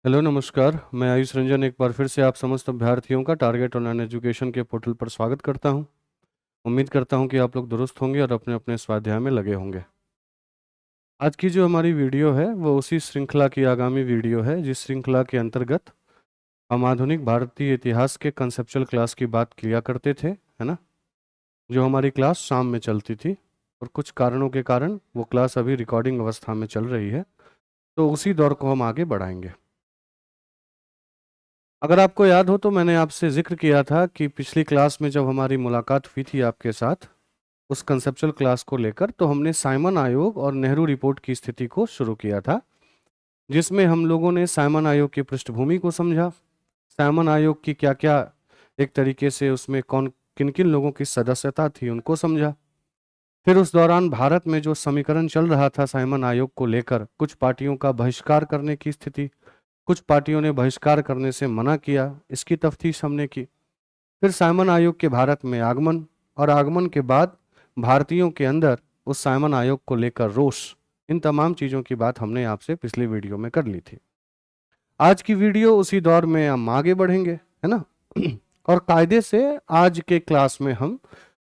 Hello नमस्कार। मैं आयुष रंजन एक बार फिर से आप समस्त अभ्यर्थियों का टारगेट ऑनलाइन एजुकेशन के पोर्टल पर स्वागत करता हूं। उम्मीद करता हूं कि आप लोग दुरुस्त होंगे और अपने अपने स्वाध्याय में लगे होंगे। आज की जो हमारी वीडियो है वो उसी श्रृंखला की आगामी वीडियो है जिस श्रृंखला के अंतर्गत हम आधुनिक भारतीय इतिहास के कंसेप्चुअल क्लास की बात किया करते थे, है ना। जो हमारी क्लास शाम में चलती थी और कुछ कारणों के कारण वो क्लास अभी रिकॉर्डिंग अवस्था में चल रही है, तो उसी दौर को हम आगे बढ़ाएंगे। अगर आपको याद हो तो मैंने आपसे जिक्र किया था कि पिछली क्लास में जब हमारी मुलाकात हुई थी आपके साथ उस कंसेप्चुअल क्लास को लेकर, तो हमने साइमन आयोग और नेहरू रिपोर्ट की स्थिति को शुरू किया था, जिसमें हम लोगों ने साइमन आयोग की पृष्ठभूमि को समझा। साइमन आयोग की क्या क्या एक तरीके से उसमें कौन किन किन लोगों की सदस्यता थी उनको समझा। फिर उस दौरान भारत में जो समीकरण चल रहा था साइमन आयोग को लेकर, कुछ पार्टियों का बहिष्कार करने की स्थिति, कुछ पार्टियों ने बहिष्कार करने से मना किया, इसकी तफ्तीश हमने की। फिर साइमन आयोग के भारत में आगमन, और आगमन के बाद भारतीयों के अंदर उस साइमन आयोग को लेकर रोष, इन तमाम चीज़ों की बात हमने आपसे पिछली वीडियो में कर ली थी। आज की वीडियो उसी दौर में हम आगे बढ़ेंगे, है ना। और कायदे से आज के क्लास में हम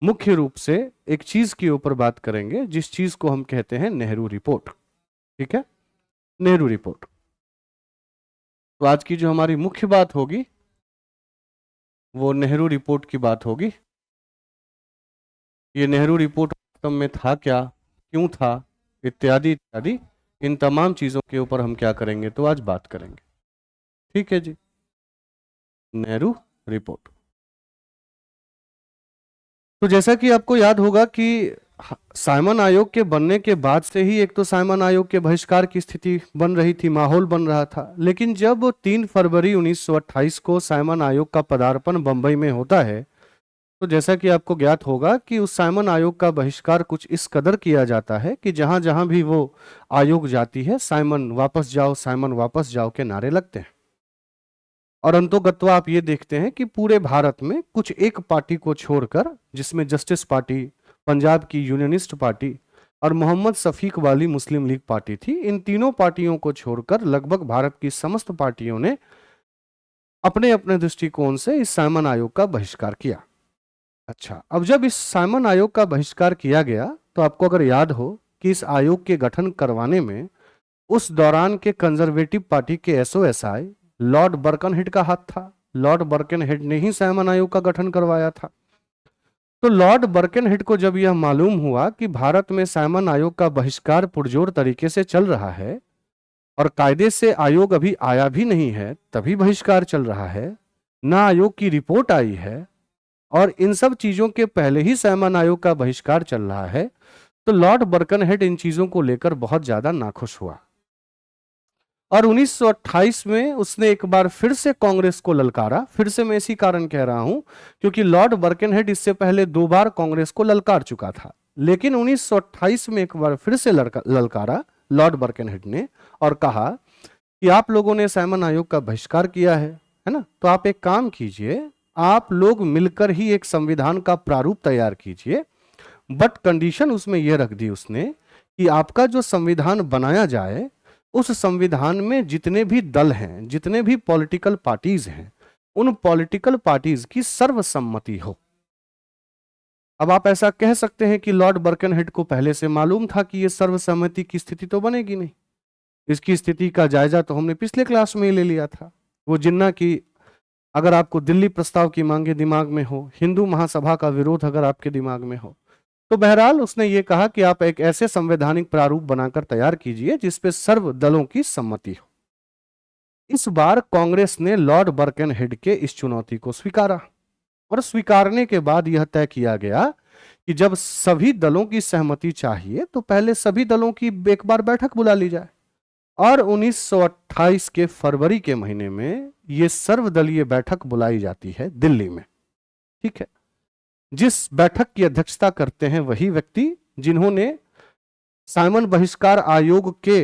मुख्य रूप से एक चीज के ऊपर बात करेंगे, जिस चीज को हम कहते हैं नेहरू रिपोर्ट। ठीक है, नेहरू रिपोर्ट। तो आज की जो हमारी मुख्य बात होगी वो नेहरू रिपोर्ट की बात होगी। ये नेहरू रिपोर्ट वास्तव में था क्या, क्यों था, इत्यादि इत्यादि, इन तमाम चीजों के ऊपर हम क्या करेंगे, तो आज बात करेंगे। ठीक है जी। नेहरू रिपोर्ट। तो जैसा कि आपको याद होगा कि साइमन आयोग के बनने के बाद से ही एक तो साइमन आयोग के बहिष्कार की स्थिति बन रही थी, माहौल बन रहा था। लेकिन जब 3 फरवरी 1928 को साइमन आयोग का पदार्पण बंबई में होता है, तो जैसा कि आपको ज्ञात होगा कि उस साइमन आयोग का बहिष्कार कुछ इस कदर किया जाता है कि जहां जहां भी वो आयोग जाती है, साइमन वापस जाओ के नारे लगते हैं। और अंतोगत्वा आप ये देखते हैं कि पूरे भारत में कुछ एक पार्टी को छोड़कर, जिसमें जस्टिस पार्टी, पंजाब की यूनियनिस्ट पार्टी और मोहम्मद शफीक वाली मुस्लिम लीग पार्टी थी, इन तीनों पार्टियों को छोड़कर लगभग भारत की समस्त पार्टियों ने अपने अपने दृष्टिकोण से इस साइमन आयोग का बहिष्कार किया। अच्छा, अब जब इस साइमन आयोग का बहिष्कार किया गया, तो आपको अगर याद हो कि इस आयोग के गठन करवाने में उस दौरान के कंजर्वेटिव पार्टी के एसओएसआई लॉर्ड बर्कनहेड का हाथ था। लॉर्ड बर्कनहेड ने ही साइमन आयोग का गठन करवाया था। तो लॉर्ड बर्कनहेड को जब यह मालूम हुआ कि भारत में साइमन आयोग का बहिष्कार पुरजोर तरीके से चल रहा है और कायदे से आयोग अभी आया भी नहीं है, तभी बहिष्कार चल रहा है, ना आयोग की रिपोर्ट आई है, और इन सब चीजों के पहले ही साइमन आयोग का बहिष्कार चल रहा है, तो लॉर्ड बर्कनहेड इन चीजों को लेकर बहुत ज्यादा नाखुश हुआ। और 1928 में उसने एक बार फिर से कांग्रेस को ललकारा। फिर से मैं इसी कारण कह रहा हूं क्योंकि लॉर्ड बर्कनहेड इससे पहले 2 बार कांग्रेस को ललकार चुका था, लेकिन 1928 में एक बार फिर से ललकारा लॉर्ड बर्कनहेड ने और कहा कि आप लोगों ने साइमन आयोग का बहिष्कार किया है ना, तो आप एक काम कीजिए, आप लोग मिलकर ही एक संविधान का प्रारूप तैयार कीजिए। बट कंडीशन उसमें यह रख दी उसने कि आपका जो संविधान बनाया जाए, उस संविधान में जितने भी दल हैं, जितने भी पॉलिटिकल पार्टीज हैं, उन पॉलिटिकल पार्टीज की सर्वसम्मति हो। अब आप ऐसा कह सकते हैं कि लॉर्ड बर्कनहेड को पहले से मालूम था कि यह सर्वसम्मति की स्थिति तो बनेगी नहीं। इसकी स्थिति का जायजा तो हमने पिछले क्लास में ही ले लिया था। वो जिन्ना की, अगर आपको दिल्ली प्रस्ताव की मांगे दिमाग में हो, हिंदू महासभा का विरोध अगर आपके दिमाग में हो, तो बहरहाल उसने ये कहा कि आप एक ऐसे संवैधानिक प्रारूप बनाकर तैयार कीजिए जिसपे सर्व दलों की सम्मति हो। इस बार कांग्रेस ने लॉर्ड बर्कनहेड के इस चुनौती को स्वीकारा, और स्वीकारने के बाद यह तय किया गया कि जब सभी दलों की सहमति चाहिए तो पहले सभी दलों की एक बार बैठक बुला ली जाए। और 1928 के फरवरी के महीने में यह सर्वदलीय बैठक बुलाई जाती है दिल्ली में। ठीक है, जिस बैठक की अध्यक्षता करते हैं वही व्यक्ति जिन्होंने साइमन बहिष्कार आयोग के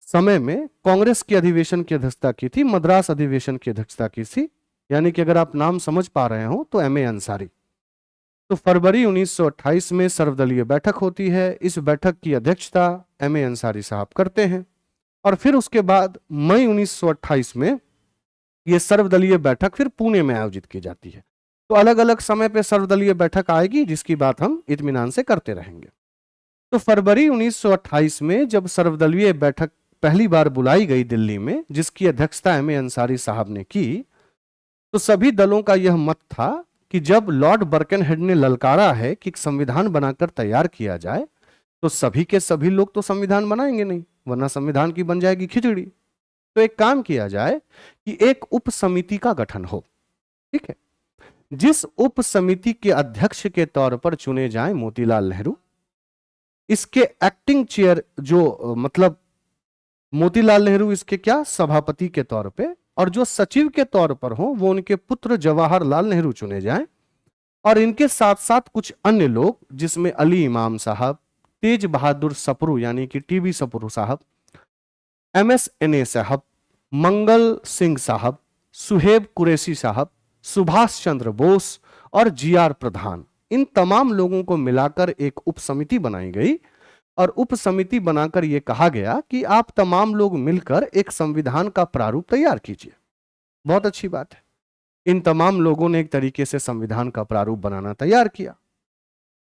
समय में कांग्रेस की अधिवेशन की अध्यक्षता की थी, मद्रास अधिवेशन की अध्यक्षता की थी, यानी कि अगर आप नाम समझ पा रहे हो तो एम ए अंसारी। तो फरवरी 1928 में सर्वदलीय बैठक होती है। इस बैठक की अध्यक्षता एम ए अंसारी साहब करते हैं और फिर उसके बाद मई 1928 में यह सर्वदलीय बैठक फिर पुणे में आयोजित की जाती है। तो अलग अलग समय पे सर्वदलीय बैठक आएगी जिसकी बात हम इत्मीनान से करते रहेंगे। तो फरवरी 1928 में जब सर्वदलीय बैठक पहली बार बुलाई गई दिल्ली में, जिसकी अध्यक्षता एम ए अंसारी साहब ने की, तो सभी दलों का यह मत था कि जब लॉर्ड बर्कनहेड ने ललकारा है कि संविधान बनाकर तैयार किया जाए, तो सभी के सभी लोग तो संविधान बनाएंगे नहीं, वरना संविधान की बन जाएगी खिचड़ी। तो एक काम किया जाए कि एक उप समिति का गठन हो, ठीक है, जिस उप समिति के अध्यक्ष के तौर पर चुने जाएं मोतीलाल नेहरू। इसके एक्टिंग चेयर जो मतलब मोतीलाल नेहरू इसके क्या सभापति के तौर पे, और जो सचिव के तौर पर हो वो उनके पुत्र जवाहरलाल नेहरू चुने जाएं। और इनके साथ साथ कुछ अन्य लोग जिसमें अली इमाम साहब, तेज बहादुर सप्रू यानी कि टीबी सप्रू साहब, MSNA साहब, मंगल सिंह साहब, सुहेब कुरैशी साहब, सुभाष चंद्र बोस और GR प्रधान, इन तमाम लोगों को मिलाकर एक उप समिति बनाई गई। और उप समिति बनाकर यह कहा गया कि आप तमाम लोग मिलकर एक संविधान का प्रारूप तैयार कीजिए। बहुत अच्छी बात है। इन तमाम लोगों ने एक तरीके से संविधान का प्रारूप बनाना तैयार किया।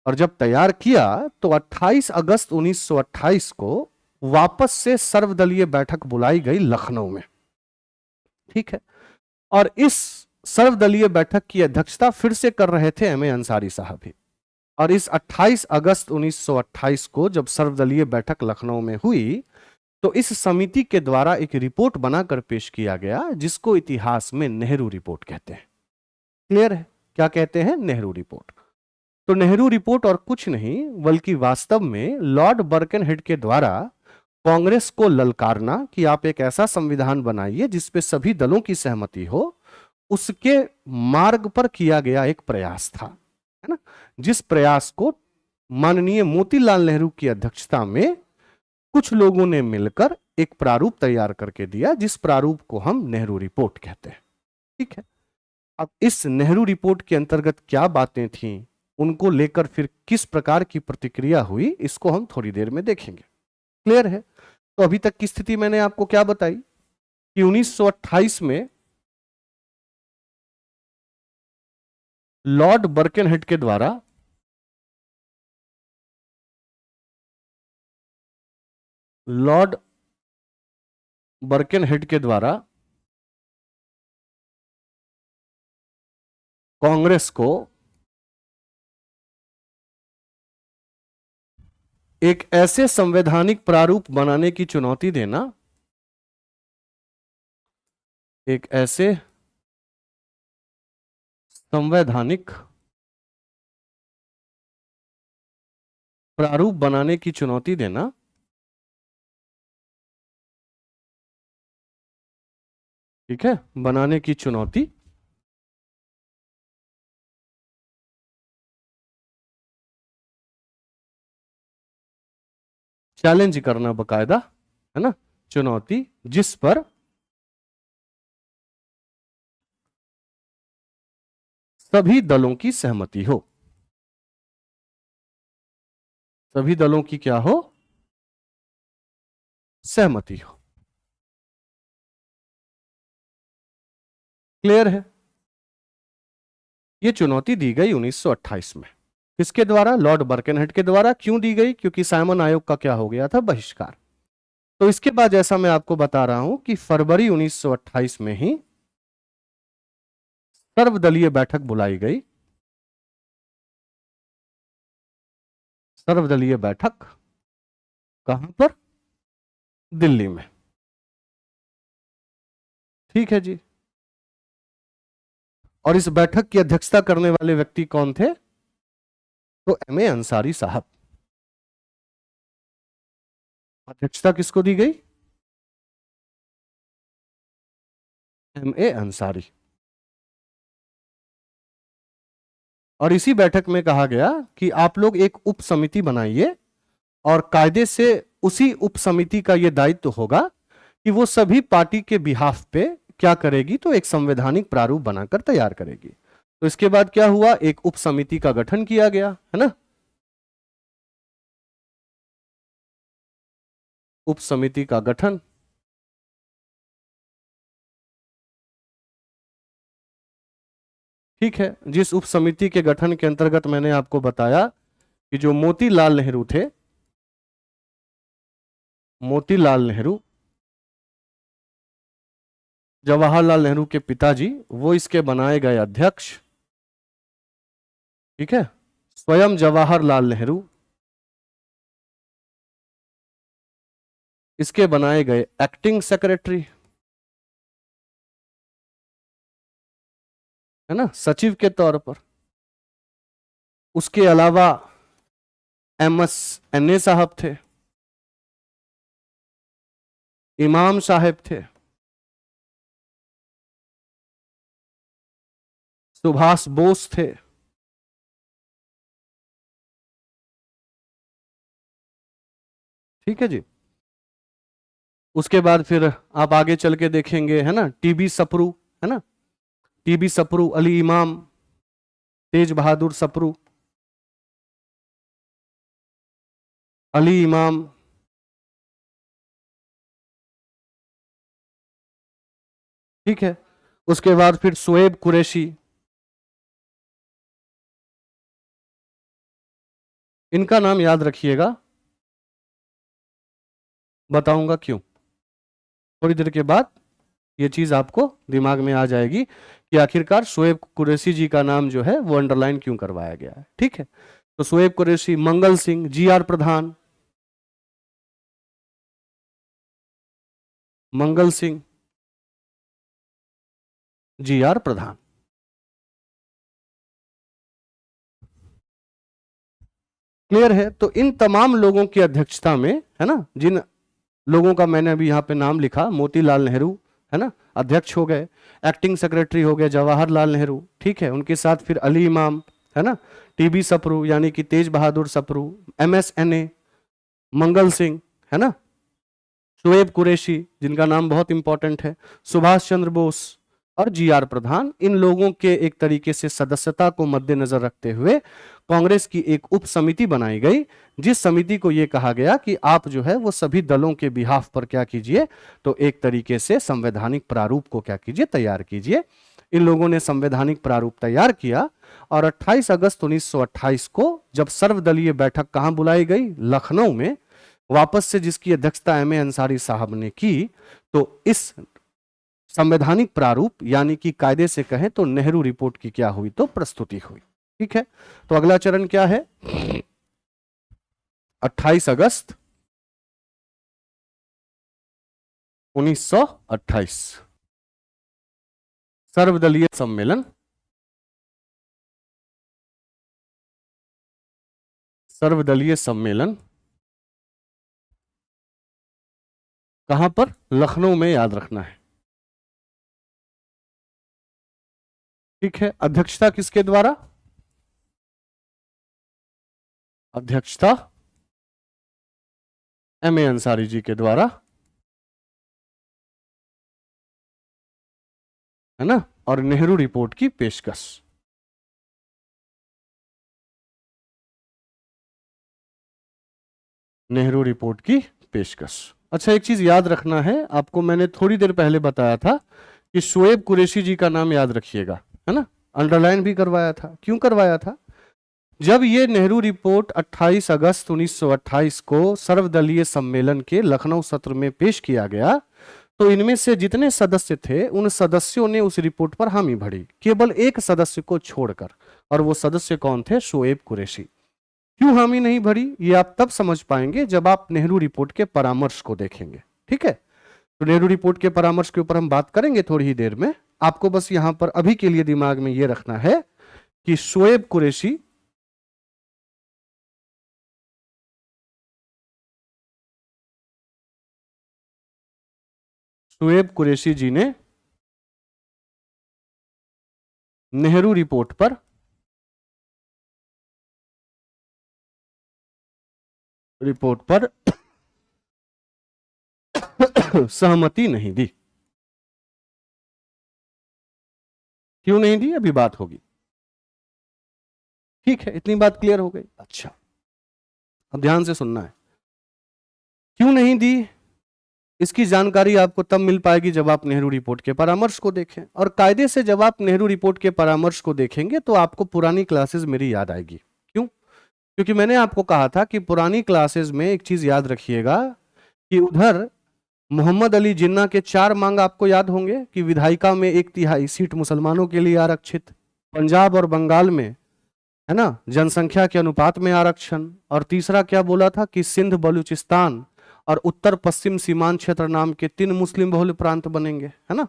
और जब तैयार किया तो 28 अगस्त 1928 को वापस से सर्वदलीय बैठक बुलाई गई लखनऊ में, ठीक है। और इस सर्वदलीय बैठक की अध्यक्षता फिर से कर रहे थे एम ए अंसारी साहब ही। और इस 28 अगस्त 1928 को जब सर्वदलीय बैठक लखनऊ में हुई, तो इस समिति के द्वारा एक रिपोर्ट बनाकर पेश किया गया जिसको इतिहास में नेहरू रिपोर्ट कहते हैं। क्लियर है? क्या कहते हैं? नेहरू रिपोर्ट। तो नेहरू रिपोर्ट और कुछ नहीं बल्कि वास्तव में लॉर्ड बर्कनहेड के द्वारा कांग्रेस को ललकारना कि आप एक ऐसा संविधान बनाइए जिसपे सभी दलों की सहमति हो, उसके मार्ग पर किया गया एक प्रयास था, है ना, जिस प्रयास को माननीय मोतीलाल नेहरू की अध्यक्षता में कुछ लोगों ने मिलकर एक प्रारूप तैयार करके दिया, जिस प्रारूप को हम नेहरू रिपोर्ट कहते हैं, ठीक है। अब इस नेहरू रिपोर्ट के अंतर्गत क्या बातें थीं, उनको लेकर फिर किस प्रकार की प्रतिक्रिया हुई, इसको हम थोड़ी देर में देखेंगे। क्लियर है? तो अभी तक की स्थिति मैंने आपको क्या बताई कि 1928 में लॉर्ड बर्कनहेड के द्वारा कांग्रेस को एक ऐसे संवैधानिक प्रारूप बनाने की चुनौती देना, एक ऐसे संवैधानिक प्रारूप बनाने की चुनौती देना ठीक है, बनाने की चुनौती चैलेंज करना बकायदा, है ना, चुनौती जिस पर सभी दलों की सहमति हो, सभी दलों की क्या हो? सहमति हो। क्लियर है? यह चुनौती दी गई 1928 में। किसके द्वारा? लॉर्ड बर्कनहेड के द्वारा। क्यों दी गई? क्योंकि साइमन आयोग का क्या हो गया था? बहिष्कार। तो इसके बाद जैसा मैं आपको बता रहा हूं कि फरवरी 1928 में ही सर्वदलीय बैठक बुलाई गई। सर्वदलीय बैठक कहां पर? दिल्ली में। ठीक है जी। और इस बैठक की अध्यक्षता करने वाले व्यक्ति कौन थे? तो एम ए अंसारी साहब। अध्यक्षता किसको दी गई? M A Ansari. और इसी बैठक में कहा गया कि आप लोग एक उप समिति बनाइए और कायदे से उसी उप समिति का यह दायित्व होगा कि वो सभी पार्टी के बिहाफ पे क्या करेगी, तो एक संवैधानिक प्रारूप बनाकर तैयार करेगी। तो इसके बाद क्या हुआ? एक उप समिति का गठन किया गया, है ना। उप समिति का गठन ठीक है, जिस उप समिति के गठन के अंतर्गत मैंने आपको बताया कि जो मोतीलाल नेहरू थे, मोतीलाल नेहरू, जवाहरलाल नेहरू के पिताजी, वो इसके बनाए गए अध्यक्ष। ठीक है, स्वयं जवाहरलाल नेहरू इसके बनाए गए एक्टिंग सेक्रेटरी, है ना, सचिव के तौर पर। उसके अलावा MS साहब थे, इमाम साहब थे, सुभाष बोस थे, ठीक है जी। उसके बाद फिर आप आगे चल के देखेंगे, है ना, TB सप्रू, है ना, TB सप्रू, अली इमाम, तेज बहादुर सप्रू, अली इमाम, ठीक है। उसके बाद फिर शोएब कुरैशी, इनका नाम याद रखिएगा, बताऊंगा क्यों थोड़ी देर के बाद। ये चीज आपको दिमाग में आ जाएगी कि आखिरकार शोएब कुरैशी जी का नाम जो है वो अंडरलाइन क्यों करवाया गया है। ठीक है, तो शोएब कुरैशी, मंगल सिंह, GR प्रधान, मंगल सिंह, GR प्रधान, क्लियर है। तो इन तमाम लोगों की अध्यक्षता में, है ना, जिन लोगों का मैंने अभी यहाँ पे नाम लिखा, मोतीलाल नेहरू, है ना, अध्यक्ष हो गए, एक्टिंग सेक्रेटरी हो गए जवाहरलाल नेहरू, ठीक है, उनके साथ फिर अली इमाम, है ना, TB सप्रू यानी कि तेज बहादुर सप्रू, MSNA, मंगल सिंह, है ना, शोएब कुरैशी जिनका नाम बहुत इंपॉर्टेंट है, सुभाष चंद्र बोस और GR प्रधान, इन लोगों के एक तरीके से सदस्यता को मद्देनजर रखते हुए कांग्रेस की एक उप समिति बनाई गई, जिस समिति को यह कहा गया कि आप जो है वो सभी दलों के बिहाफ पर क्या कीजिए, तो एक तरीके से संवैधानिक प्रारूप को क्या कीजिए, तैयार कीजिए। इन लोगों ने संवैधानिक प्रारूप तैयार किया और 28 अगस्त 1928 को जब सर्वदलीय बैठक कहां बुलाई गई, लखनऊ में, वापस से जिसकी अध्यक्षता MA अंसारी साहब ने की, तो इस संवैधानिक प्रारूप यानी कि कायदे से कहें तो नेहरू रिपोर्ट की क्या हुई, तो प्रस्तुति हुई। ठीक है, तो अगला चरण क्या है, 28 अगस्त 1928 सर्वदलीय सम्मेलन, सर्वदलीय सम्मेलन कहां पर, लखनऊ में, याद रखना है। ठीक है, अध्यक्षता किसके द्वारा, अध्यक्षता MA अंसारी जी के द्वारा, है ना, और नेहरू रिपोर्ट की पेशकश, नेहरू रिपोर्ट की पेशकश। अच्छा, एक चीज याद रखना है आपको, मैंने थोड़ी देर पहले बताया था कि शोएब कुरैशी जी का नाम याद रखिएगा, है ना, अंडरलाइन भी करवाया था। क्यों करवाया था, जब ये नेहरू रिपोर्ट 28 अगस्त 1928 को सर्वदलीय सम्मेलन के लखनऊ सत्र में पेश किया गया, तो इनमें से जितने सदस्य थे उन सदस्यों ने उस रिपोर्ट पर हामी भरी, केवल एक सदस्य को छोड़कर, और वो सदस्य कौन थे, शोएब कुरैशी। क्यों हामी नहीं भरी, ये आप तब समझ पाएंगे जब आप नेहरू रिपोर्ट के परामर्श को देखेंगे। ठीक है, तो नेहरू रिपोर्ट के परामर्श के ऊपर हम बात करेंगे थोड़ी ही देर में। आपको बस यहां पर अभी के लिए दिमाग में यह रखना है कि शोएब कुरैशी शोएब कुरैशी जी ने नेहरू रिपोर्ट पर सहमति नहीं दी। क्यों नहीं दी, अभी बात होगी। ठीक है, इतनी बात क्लियर हो गई। अच्छा, अब ध्यान से सुनना है, क्यों नहीं दी, इसकी जानकारी आपको तब मिल पाएगी जब आप नेहरू रिपोर्ट के परामर्श को देखें, और कायदे से जब आप नेहरू रिपोर्ट के परामर्श को देखेंगे तो आपको पुरानी क्लासेस मेरी याद आएगी। क्यों? क्योंकि मैंने आपको कहा था कि पुरानी क्लासेस में एक चीज याद रखिएगा कि उधर मोहम्मद अली जिन्ना के 4 मांग आपको याद होंगे कि विधायिका में 1/3 सीट मुसलमानों के लिए आरक्षित, पंजाब और बंगाल में, है ना, जनसंख्या के अनुपात में आरक्षण, और तीसरा क्या बोला था कि सिंध, बलूचिस्तान और उत्तर पश्चिम सीमांत क्षेत्र नाम के 3 मुस्लिम बहुल प्रांत बनेंगे, है ना,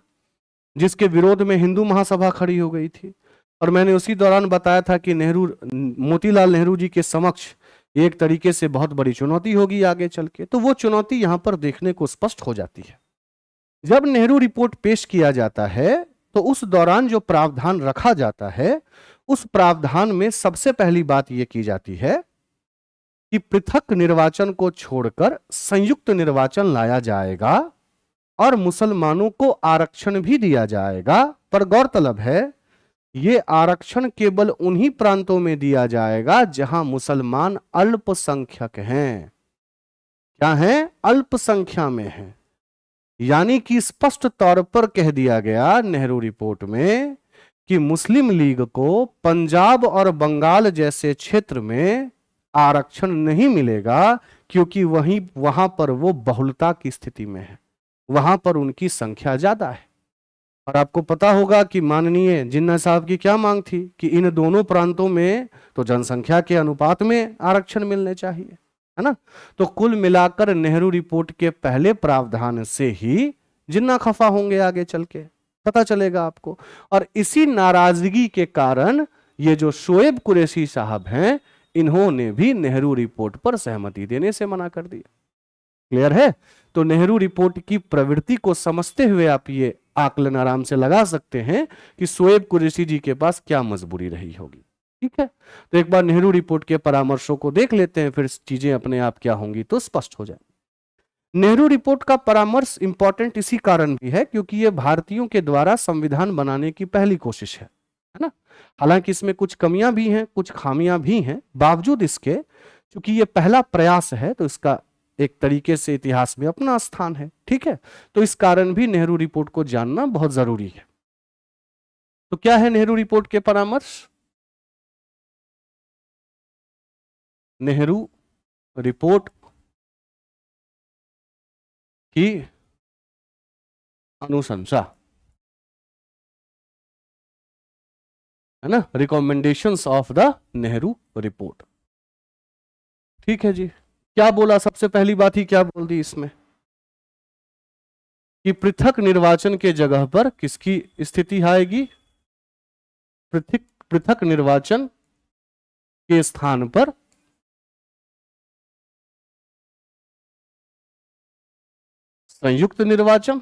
जिसके विरोध में हिंदू महासभा खड़ी हो गई थी। और मैंने उसी दौरान बताया था कि मोतीलाल नेहरू जी के समक्ष एक तरीके से बहुत बड़ी चुनौती होगी आगे चल के, तो वो चुनौती यहां पर देखने को स्पष्ट हो जाती है। जब नेहरू रिपोर्ट पेश किया जाता है तो उस दौरान जो प्रावधान रखा जाता है, उस प्रावधान में सबसे पहली बात यह की जाती है कि पृथक निर्वाचन को छोड़कर संयुक्त निर्वाचन लाया जाएगा और मुसलमानों को आरक्षण भी दिया जाएगा। पर गौरतलब है ये आरक्षण केवल उन्हीं प्रांतों में दिया जाएगा जहां मुसलमान अल्पसंख्यक हैं। क्या हैं? अल्प संख्या में हैं। यानी कि स्पष्ट तौर पर कह दिया गया नेहरू रिपोर्ट में कि मुस्लिम लीग को पंजाब और बंगाल जैसे क्षेत्र में आरक्षण नहीं मिलेगा, क्योंकि वहां पर वो बहुलता की स्थिति में है, वहां पर उनकी संख्या ज्यादा है। और आपको पता होगा कि माननीय जिन्ना साहब की क्या मांग थी कि इन दोनों प्रांतों में तो जनसंख्या के अनुपात में आरक्षण मिलने चाहिए, है ना। तो कुल मिलाकर नेहरू रिपोर्ट के पहले प्रावधान से ही जिन्ना खफा होंगे, आगे चल के पता चलेगा आपको। और इसी नाराजगी के कारण ये जो शोएब कुरैशी साहब हैं, इन्होंने भी नेहरू रिपोर्ट पर सहमति देने से मना कर दिया। क्लियर है? तो नेहरू रिपोर्ट की प्रवृत्ति को समझते हुए आप ये आकलन आराम से लगा सकते हैं कि शोएब कुरैशी जी के पास क्या मजबूरी रही होगी। ठीक है, तो एक बार नेहरू रिपोर्ट के परामर्शों को देख लेते हैं, फिर चीजें अपने आप क्या होंगी तो स्पष्ट हो जाए। नेहरू रिपोर्ट का परामर्श इंपॉर्टेंट इसी कारण भी है क्योंकि यह भारतीयों के द्वारा संविधान बनाने की पहली कोशिश है ना। हालांकि इसमें कुछ कमियां भी हैं, कुछ खामियां भी हैं, बावजूद इसके क्योंकि यह पहला प्रयास है तो इसका एक तरीके से इतिहास में अपना स्थान है। ठीक है, तो इस कारण भी नेहरू रिपोर्ट को जानना बहुत जरूरी है। तो क्या है नेहरू रिपोर्ट के परामर्श? नेहरू रिपोर्ट की अनुशंसा, है ना, recommendations of the Nehru report. ठीक है जी, क्या बोला? सबसे पहली बात ही क्या बोल दी इसमें कि पृथक निर्वाचन के जगह पर किसकी स्थिति आएगी? पृथक पृथक निर्वाचन के स्थान पर संयुक्त निर्वाचन,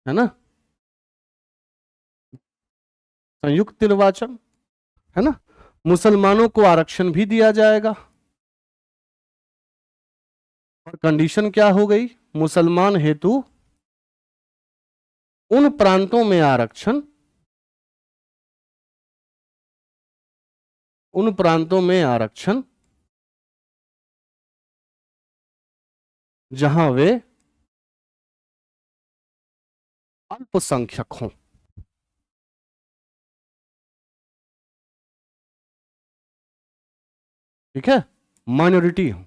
है ना, संयुक्त निर्वाचन, है ना। मुसलमानों को आरक्षण भी दिया जाएगा और कंडीशन क्या हो गई? मुसलमान हेतु उन प्रांतों में आरक्षण, उन प्रांतों में आरक्षण जहां वे अल्पसंख्यक हों। ठीक है, माइनॉरिटी हो।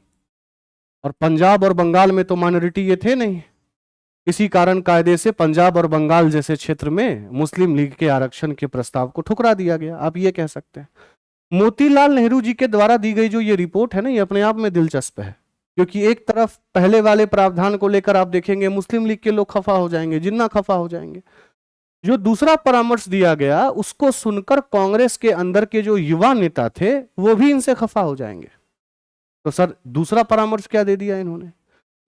और पंजाब और बंगाल में तो माइनॉरिटी ये थे नहीं, इसी कारण कायदे से पंजाब और बंगाल जैसे क्षेत्र में मुस्लिम लीग के आरक्षण के प्रस्ताव को ठुकरा दिया गया। आप ये कह सकते हैं मोतीलाल नेहरू जी के द्वारा दी गई जो ये रिपोर्ट है ना, ये अपने आप में दिलचस्प है क्योंकि एक तरफ पहले वाले प्रावधान को लेकर आप देखेंगे मुस्लिम लीग के लोग खफा हो जाएंगे, जिन्ना खफा हो जाएंगे। जो दूसरा परामर्श दिया गया उसको सुनकर कांग्रेस के अंदर के जो युवा नेता थे वो भी इनसे खफा हो जाएंगे। तो सर दूसरा परामर्श क्या दे दिया इन्होंने?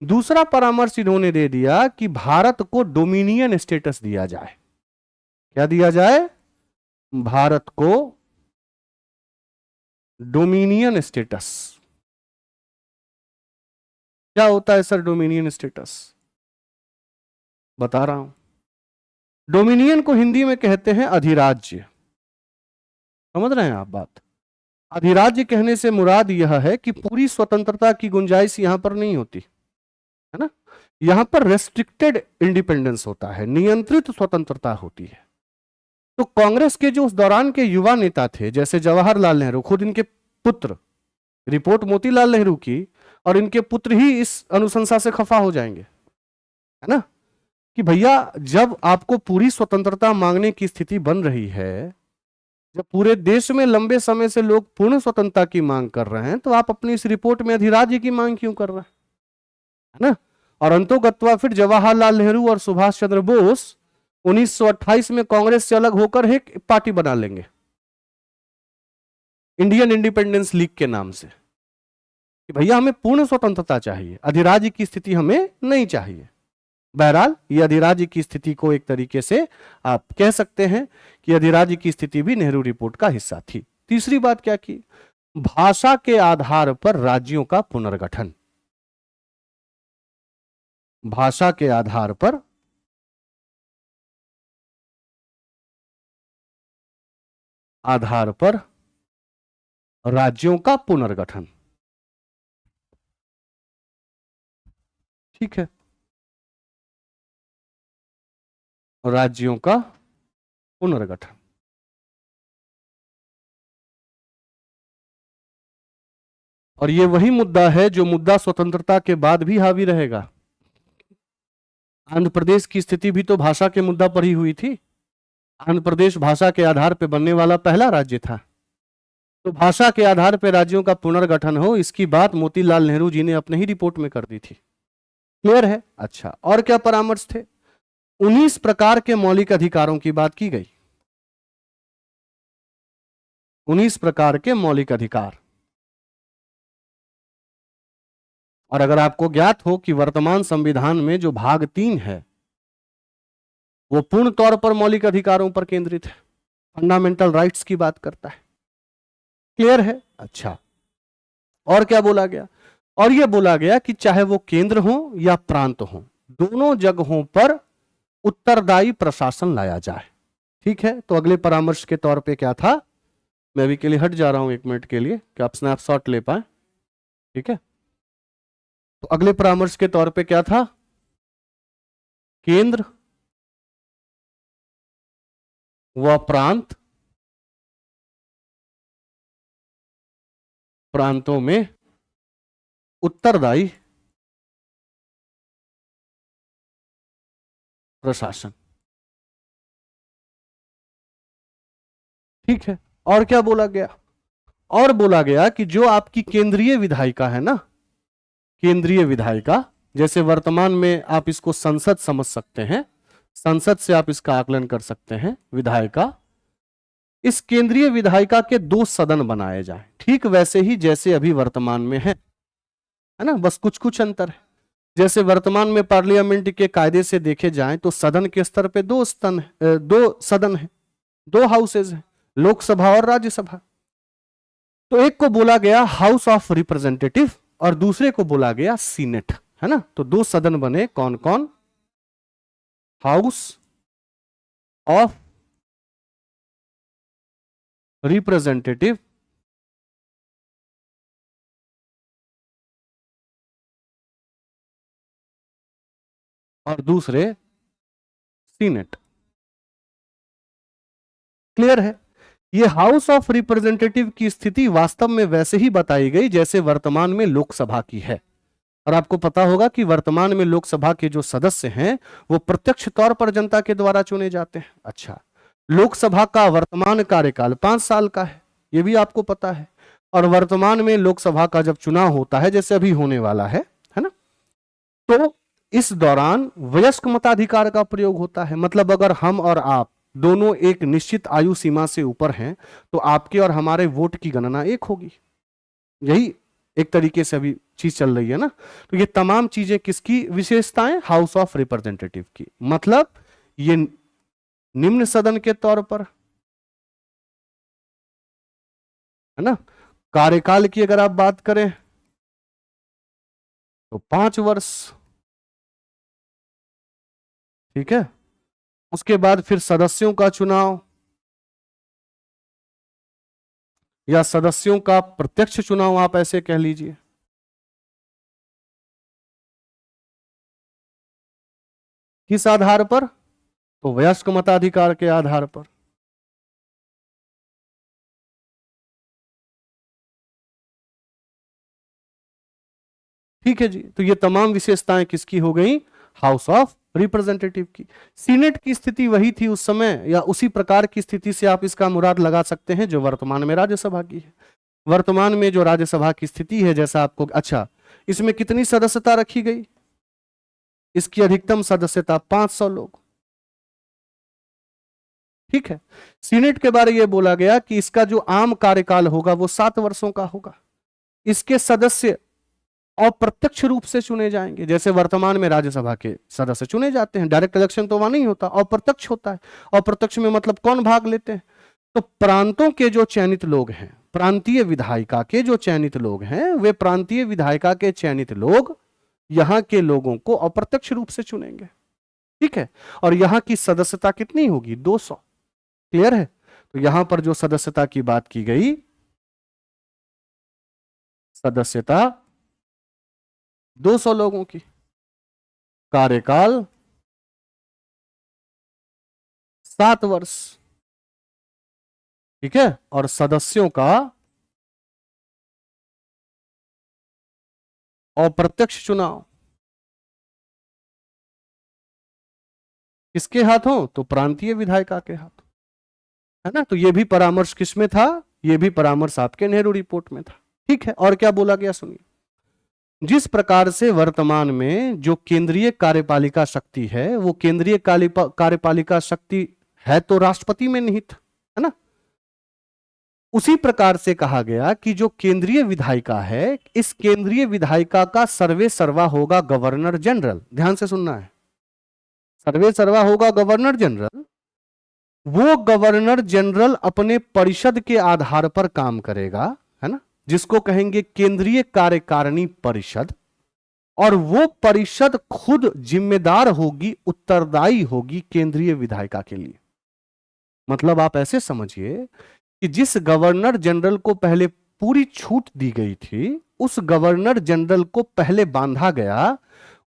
दूसरा परामर्श इन्होंने दे दिया कि भारत को डोमिनियन स्टेटस दिया जाए। क्या दिया जाए? भारत को डोमिनियन स्टेटस। क्या होता है सर डोमिनियन स्टेटस? बता रहा हूं। डोमिनियन को हिंदी में कहते हैं अधिराज्य। समझ रहे हैं आप बात? अधिराज्य कहने से मुराद यह है कि पूरी स्वतंत्रता की गुंजाइश यहां पर नहीं होती है ना, यहां पर रेस्ट्रिक्टेड इंडिपेंडेंस होता है, नियंत्रित स्वतंत्रता होती है। तो कांग्रेस के जो उस दौरान के युवा नेता थे, जैसे जवाहरलाल नेहरू, खुद इनके पुत्र, रिपोर्ट मोतीलाल नेहरू की, और इनके पुत्र ही इस अनुशंसा से खफा हो जाएंगे, है ना, कि भैया जब आपको पूरी स्वतंत्रता मांगने की स्थिति बन रही है, जब पूरे देश में लंबे समय से लोग पूर्ण स्वतंत्रता की मांग कर रहे हैं, तो आप अपनी इस रिपोर्ट में अधिराज्य की मांग क्यों कर रहे हैं, है ना। और अंतोगत्वा फिर जवाहरलाल नेहरू और सुभाष चंद्र बोस 1928 में कांग्रेस से अलग होकर एक पार्टी बना लेंगे, इंडियन इंडिपेंडेंस लीग के नाम से, कि भैया हमें पूर्ण स्वतंत्रता चाहिए, अधिराज्य की स्थिति हमें नहीं चाहिए। बहरहाल ये अधिराज्य की स्थिति को एक तरीके से आप कह सकते हैं कि अधिराज्य की स्थिति भी नेहरू रिपोर्ट का हिस्सा थी। तीसरी बात क्या की, भाषा के आधार पर राज्यों का पुनर्गठन। भाषा के आधार पर राज्यों का पुनर्गठन, ठीक है, राज्यों का पुनर्गठन। और ये वही मुद्दा है जो मुद्दा स्वतंत्रता के बाद भी हावी रहेगा। आंध्र प्रदेश की स्थिति भी तो भाषा के मुद्दा पर ही हुई थी। आंध्र प्रदेश भाषा के आधार पर बनने वाला पहला राज्य था। तो भाषा के आधार पर राज्यों का पुनर्गठन हो, इसकी बात मोतीलाल नेहरू जी ने अपने ही रिपोर्ट में कर दी थी। क्लियर है? अच्छा, और क्या परामर्श थे? 19 प्रकार के मौलिक अधिकारों की बात की गई। 19 प्रकार के मौलिक अधिकार। और अगर आपको ज्ञात हो कि वर्तमान संविधान में जो भाग 3 है वो पूर्ण तौर पर मौलिक अधिकारों पर केंद्रित है, फंडामेंटल राइट्स की बात करता है। क्लियर है? अच्छा, और क्या बोला गया? और यह बोला गया कि चाहे वो केंद्र हो या प्रांत हो, दोनों जगहों पर उत्तरदायी प्रशासन लाया जाए। ठीक है, तो अगले परामर्श के तौर पे क्या था, मैं अभी के लिए हट जा रहा हूं 1 मिनट के लिए कि आप स्नैपशॉट ले पाए। ठीक है, तो अगले परामर्श के तौर पे क्या था, केंद्र व प्रांतों में उत्तरदायी प्रशासन। ठीक है, और क्या बोला गया? और बोला गया कि जो आपकी केंद्रीय विधायिका है ना, केंद्रीय विधायिका, जैसे वर्तमान में आप इसको संसद समझ सकते हैं, संसद से आप इसका आकलन कर सकते हैं, विधायिका, इस केंद्रीय विधायिका के 2 सदन बनाए जाए, ठीक वैसे ही जैसे अभी वर्तमान में है ना, बस कुछ कुछ अंतर है। जैसे वर्तमान में पार्लियामेंट के कायदे से देखे जाएं तो सदन के स्तर पे 2 सदन है, 2 हाउसेज हैं, लोकसभा और राज्यसभा। तो एक को बोला गया हाउस ऑफ रिप्रेजेंटेटिव और दूसरे को बोला गया सीनेट, है ना। तो 2 सदन बने, कौन कौन? हाउस ऑफ रिप्रेजेंटेटिव और दूसरे सीनेट। क्लियर है? ये हाउस ऑफ रिप्रेजेंटेटिव की स्थिति वास्तव में वैसे ही बताई गई जैसे वर्तमान में लोकसभा की है। और आपको पता होगा कि वर्तमान में लोकसभा के जो सदस्य हैं वो प्रत्यक्ष तौर पर जनता के द्वारा चुने जाते हैं। अच्छा, लोकसभा का वर्तमान कार्यकाल 5 साल का है, ये भी आपको पता है। और वर्तमान में लोकसभा का जब चुनाव होता है, जैसे अभी होने वाला है ना, तो इस दौरान वयस्क मताधिकार का प्रयोग होता है। मतलब अगर हम और आप दोनों एक निश्चित आयु सीमा से ऊपर हैं तो आपके और हमारे वोट की गणना एक होगी। यही एक तरीके से अभी चीज चल रही है ना। तो ये तमाम चीजें किसकी विशेषताएं? हाउस ऑफ रिप्रेजेंटेटिव की। मतलब ये निम्न सदन के तौर पर, है ना। कार्यकाल की अगर आप बात करें तो 5 वर्ष। ठीक है, उसके बाद फिर सदस्यों का चुनाव, या सदस्यों का प्रत्यक्ष चुनाव, आप ऐसे कह लीजिए। किस आधार पर? तो वयस्क मताधिकार के आधार पर। ठीक है जी, तो ये तमाम विशेषताएं किसकी हो गई? हाउस ऑफ रिप्रेजेंटेटिव की। सीनेट की स्थिति वही थी उस समय, या उसी प्रकार की स्थिति से आप इसका मुराद लगा सकते हैं जो वर्तमान में राज्यसभा की है। वर्तमान में जो राज्यसभा की स्थिति है, जैसा आपको, अच्छा, इसमें कितनी सदस्यता रखी गई? इसकी अधिकतम सदस्यता 500 लोग। ठीक है। सीनेट के बारे में बोला गया कि इसका जो आम कार्यकाल होगा वो 7 वर्षों का होगा। इसके सदस्य अप्रत्यक्ष रूप से चुने जाएंगे, जैसे वर्तमान में राज्यसभा के सदस्य चुने जाते हैं। डायरेक्ट इलेक्शन तो वहां नहीं होता, अप्रत्यक्ष होता है। अप्रत्यक्ष में मतलब कौन भाग लेते हैं? तो प्रांतों के जो चयनित लोग हैं, प्रांतीय विधायिका के जो चयनित लोग हैं, वे प्रांतीय विधायिका के चयनित लोग यहां के लोगों को अप्रत्यक्ष रूप से चुनेंगे। ठीक है। और यहां की सदस्यता कितनी होगी? 200। क्लियर है? तो यहां पर जो सदस्यता की बात की गई, सदस्यता 200 लोगों की, कार्यकाल 7 वर्ष। ठीक है। और सदस्यों का अप्रत्यक्ष चुनाव किसके हाथों? तो प्रांतीय विधायिका के हाथों, है ना। तो ये भी परामर्श किसमें था? ये भी परामर्श आपके नेहरू रिपोर्ट में था। ठीक है। और क्या बोला गया सुनिए। जिस प्रकार से वर्तमान में जो केंद्रीय कार्यपालिका शक्ति है, वो केंद्रीय कार्यपालिका शक्ति है तो राष्ट्रपति में निहित, है ना। उसी प्रकार से कहा गया कि जो केंद्रीय विधायिका है, इस केंद्रीय विधायिका का सर्वे सर्वा होगा गवर्नर जनरल। ध्यान से सुनना है, सर्वे सर्वा होगा गवर्नर जनरल। वो गवर्नर जनरल अपने परिषद के आधार पर काम करेगा, है ना, जिसको कहेंगे केंद्रीय कार्यकारिणी परिषद। और वो परिषद खुद जिम्मेदार होगी, उत्तरदायी होगी केंद्रीय विधायिका के लिए। मतलब आप ऐसे समझिए कि जिस गवर्नर जनरल को पहले पूरी छूट दी गई थी, उस गवर्नर जनरल को पहले बांधा गया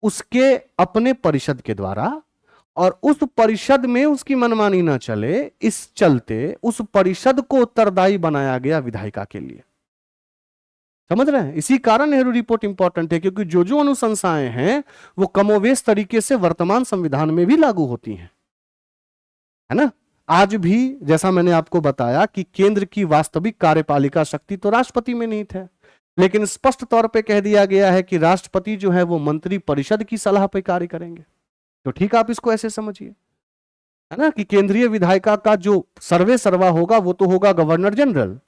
उसके अपने परिषद के द्वारा, और उस परिषद में उसकी मनमानी ना चले, इस चलते उस परिषद को उत्तरदायी बनाया गया विधायिका के लिए। समझ रहे हैं? इसी कारण नेहरू रिपोर्ट इंपॉर्टेंट है, क्योंकि जो जो अनुशंसाएं हैं वो कमोवेश तरीके से वर्तमान संविधान में भी लागू होती हैं, है ना। आज भी जैसा मैंने आपको बताया कि केंद्र की वास्तविक कार्यपालिका शक्ति तो राष्ट्रपति में निहित है, लेकिन स्पष्ट तौर पे कह दिया गया है कि राष्ट्रपति जो है वो मंत्री परिषद की सलाह पर कार्य करेंगे। तो ठीक, आप इसको ऐसे समझिए, है ना, कि केंद्रीय विधायिका का जो सर्वे सर्वा होगा वो तो होगा गवर्नर जनरल,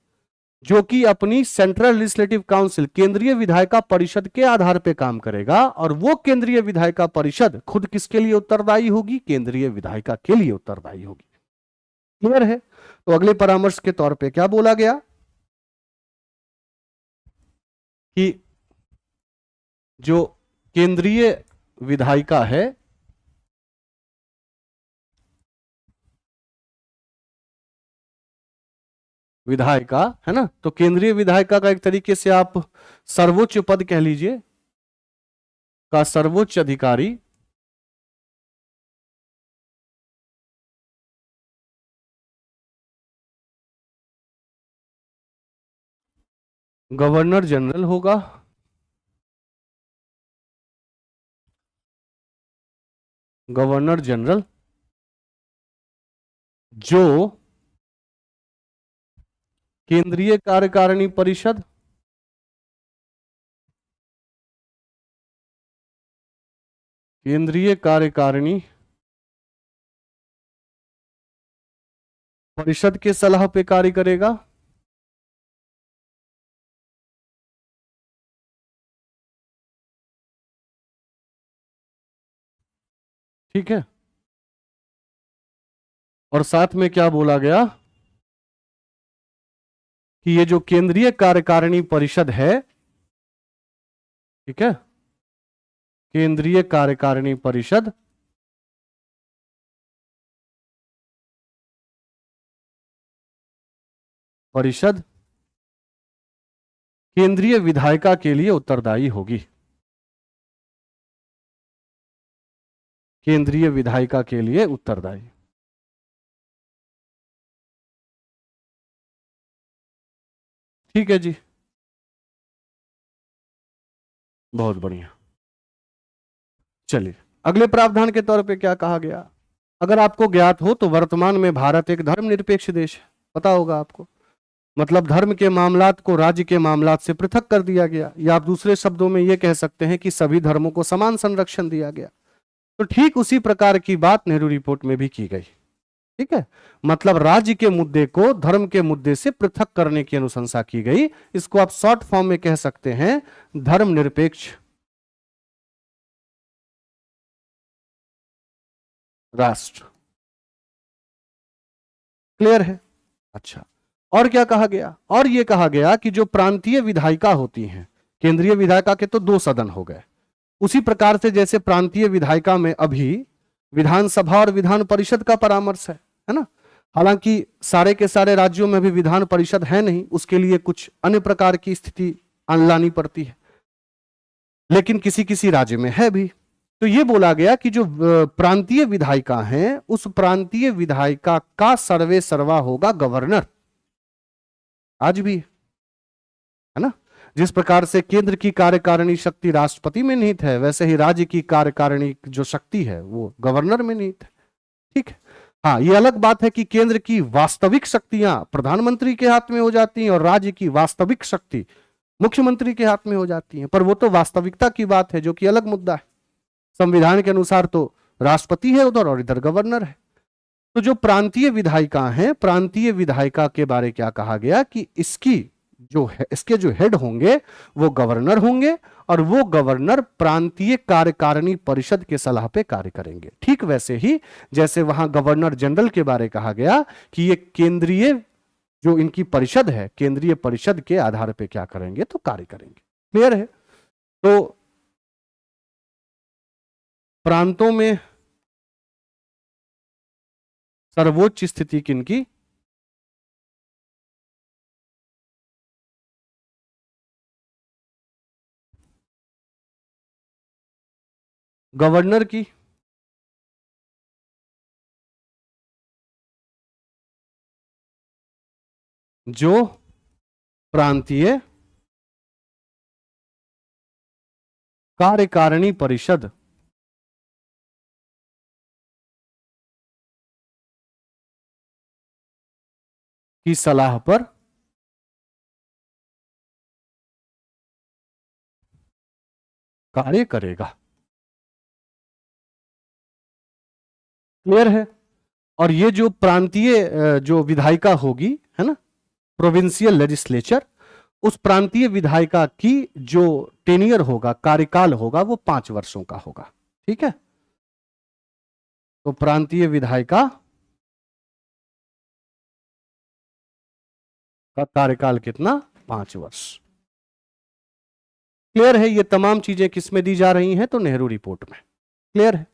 जो कि अपनी सेंट्रल लेजिस्लेटिव काउंसिल, केंद्रीय विधायिका परिषद के आधार पर काम करेगा। और वो केंद्रीय विधायिका परिषद खुद किसके लिए उत्तरदायी होगी? केंद्रीय विधायिका के लिए उत्तरदायी होगी। क्लियर है? तो अगले परामर्श के तौर पे क्या बोला गया कि जो केंद्रीय विधायिका है, विधायिका, है ना, तो केंद्रीय विधायिका का एक तरीके से आप सर्वोच्च पद कह लीजिए, का सर्वोच्च अधिकारी गवर्नर जनरल होगा। गवर्नर जनरल जो केंद्रीय कार्यकारिणी परिषद, केंद्रीय कार्यकारिणी परिषद के सलाह पे कार्य करेगा। ठीक है। और साथ में क्या बोला गया कि ये जो केंद्रीय कार्यकारिणी परिषद है, ठीक है, केंद्रीय कार्यकारिणी परिषद परिषद केंद्रीय विधायिका के लिए उत्तरदायी होगी। केंद्रीय विधायिका के लिए उत्तरदायी। ठीक है जी, बहुत बढ़िया। चलिए, अगले प्रावधान के तौर पे क्या कहा गया। अगर आपको ज्ञात हो तो वर्तमान में भारत एक धर्मनिरपेक्ष देश है, पता होगा आपको। मतलब धर्म के मामलात को राज्य के मामलात से पृथक कर दिया गया, या आप दूसरे शब्दों में यह कह सकते हैं कि सभी धर्मों को समान संरक्षण दिया गया। तो ठीक उसी प्रकार की बात नेहरू रिपोर्ट में भी की गई। ठीक है, मतलब राज्य के मुद्दे को धर्म के मुद्दे से पृथक करने की अनुशंसा की गई। इसको आप शॉर्ट फॉर्म में कह सकते हैं धर्मनिरपेक्ष राष्ट्र। क्लियर है। अच्छा, और क्या कहा गया, और यह कहा गया कि जो प्रांतीय विधायिका होती हैं, केंद्रीय विधायिका के तो दो सदन हो गए, उसी प्रकार से जैसे प्रांतीय विधायिका में अभी विधानसभा और विधान परिषद का परामर्श है ना। हालांकि सारे के सारे राज्यों में भी विधान परिषद है नहीं, उसके लिए कुछ अन्य प्रकार की स्थिति लानी पड़ती है, लेकिन किसी किसी राज्य में है भी। तो ये बोला गया कि जो प्रांतीय विधायिका हैं, उस प्रांतीय विधायिका का सर्वे सर्वा होगा गवर्नर। आज भी है ना, जिस प्रकार से केंद्र की कार्यकारिणी शक्ति राष्ट्रपति में निहित है, वैसे ही राज्य की कार्यकारिणी जो शक्ति है वो गवर्नर में निहित है। ठीक है। हाँ, ये अलग बात है कि केंद्र की वास्तविक शक्तियां प्रधानमंत्री के हाथ में हो जाती हैं और राज्य की वास्तविक शक्ति मुख्यमंत्री के हाथ में हो जाती है, पर वो तो वास्तविकता की बात है, जो कि अलग मुद्दा है। संविधान के अनुसार तो राष्ट्रपति है उधर और इधर गवर्नर है। तो जो प्रांतीय विधायिका है, प्रांतीय विधायिका के बारे क्या कहा गया कि इसकी जो है, इसके जो हेड होंगे वो गवर्नर होंगे, और वो गवर्नर प्रांतीय कार्यकारिणी परिषद के सलाह पे कार्य करेंगे। ठीक वैसे ही जैसे वहां गवर्नर जनरल के बारे कहा गया कि ये केंद्रीय जो इनकी परिषद है, केंद्रीय परिषद के आधार पे क्या करेंगे, तो कार्य करेंगे। क्लियर है। तो प्रांतों में सर्वोच्च स्थिति किनकी, गवर्नर की। जो प्रांतीय कार्यकारिणी परिषद की सलाह पर कार्य करेगा। क्लियर है। और ये जो प्रांतीय जो विधायिका होगी, है ना, प्रोविंशियल लेजिस्लेचर, उस प्रांतीय विधायिका की जो टेनियर होगा, कार्यकाल होगा, वो 5 वर्षों का होगा। ठीक है। तो प्रांतीय विधायिका का कार्यकाल कितना, 5 वर्ष। क्लियर है। ये तमाम चीजें किसमें दी जा रही हैं, तो नेहरू रिपोर्ट में। क्लियर है।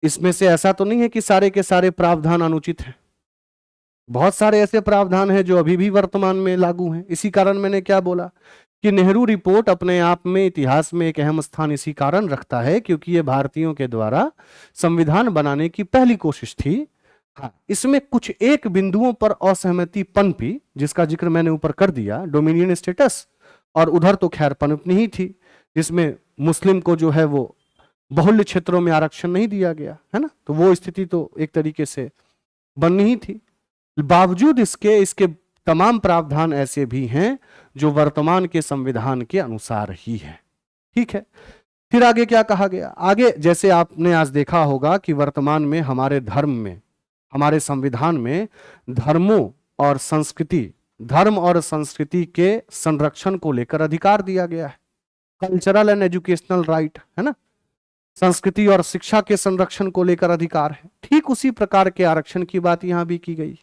इसमें से ऐसा तो नहीं है कि सारे के सारे प्रावधान अनुचित हैं। बहुत सारे ऐसे प्रावधान हैं जो अभी भी वर्तमान में लागू हैं। इसी कारण मैंने क्या बोला कि नेहरू रिपोर्ट अपने आप में इतिहास में एक अहम स्थान इसी कारण रखता है क्योंकि ये भारतीयों के द्वारा संविधान बनाने की पहली कोशिश थी। हाँ, इसमें कुछ एक बिंदुओं पर असहमति पनपी, जिसका जिक्र मैंने ऊपर कर दिया, डोमिनियन स्टेटस, और उधर तो खैर पनपनी ही थी, जिसमें मुस्लिम को जो है वो बहुल्य क्षेत्रों में आरक्षण नहीं दिया गया, है ना। तो वो स्थिति तो एक तरीके से बननी ही थी। बावजूद इसके इसके तमाम प्रावधान ऐसे भी हैं जो वर्तमान के संविधान के अनुसार ही है। ठीक है। फिर आगे क्या कहा गया, आगे जैसे आपने आज देखा होगा कि वर्तमान में हमारे धर्म में, हमारे संविधान में धर्मों और संस्कृति, धर्म और संस्कृति के संरक्षण को लेकर अधिकार दिया गया है। कल्चरल एंड एजुकेशनल राइट, है ना। संस्कृति और शिक्षा के संरक्षण को लेकर अधिकार है। ठीक उसी प्रकार के आरक्षण की बात यहां भी की गई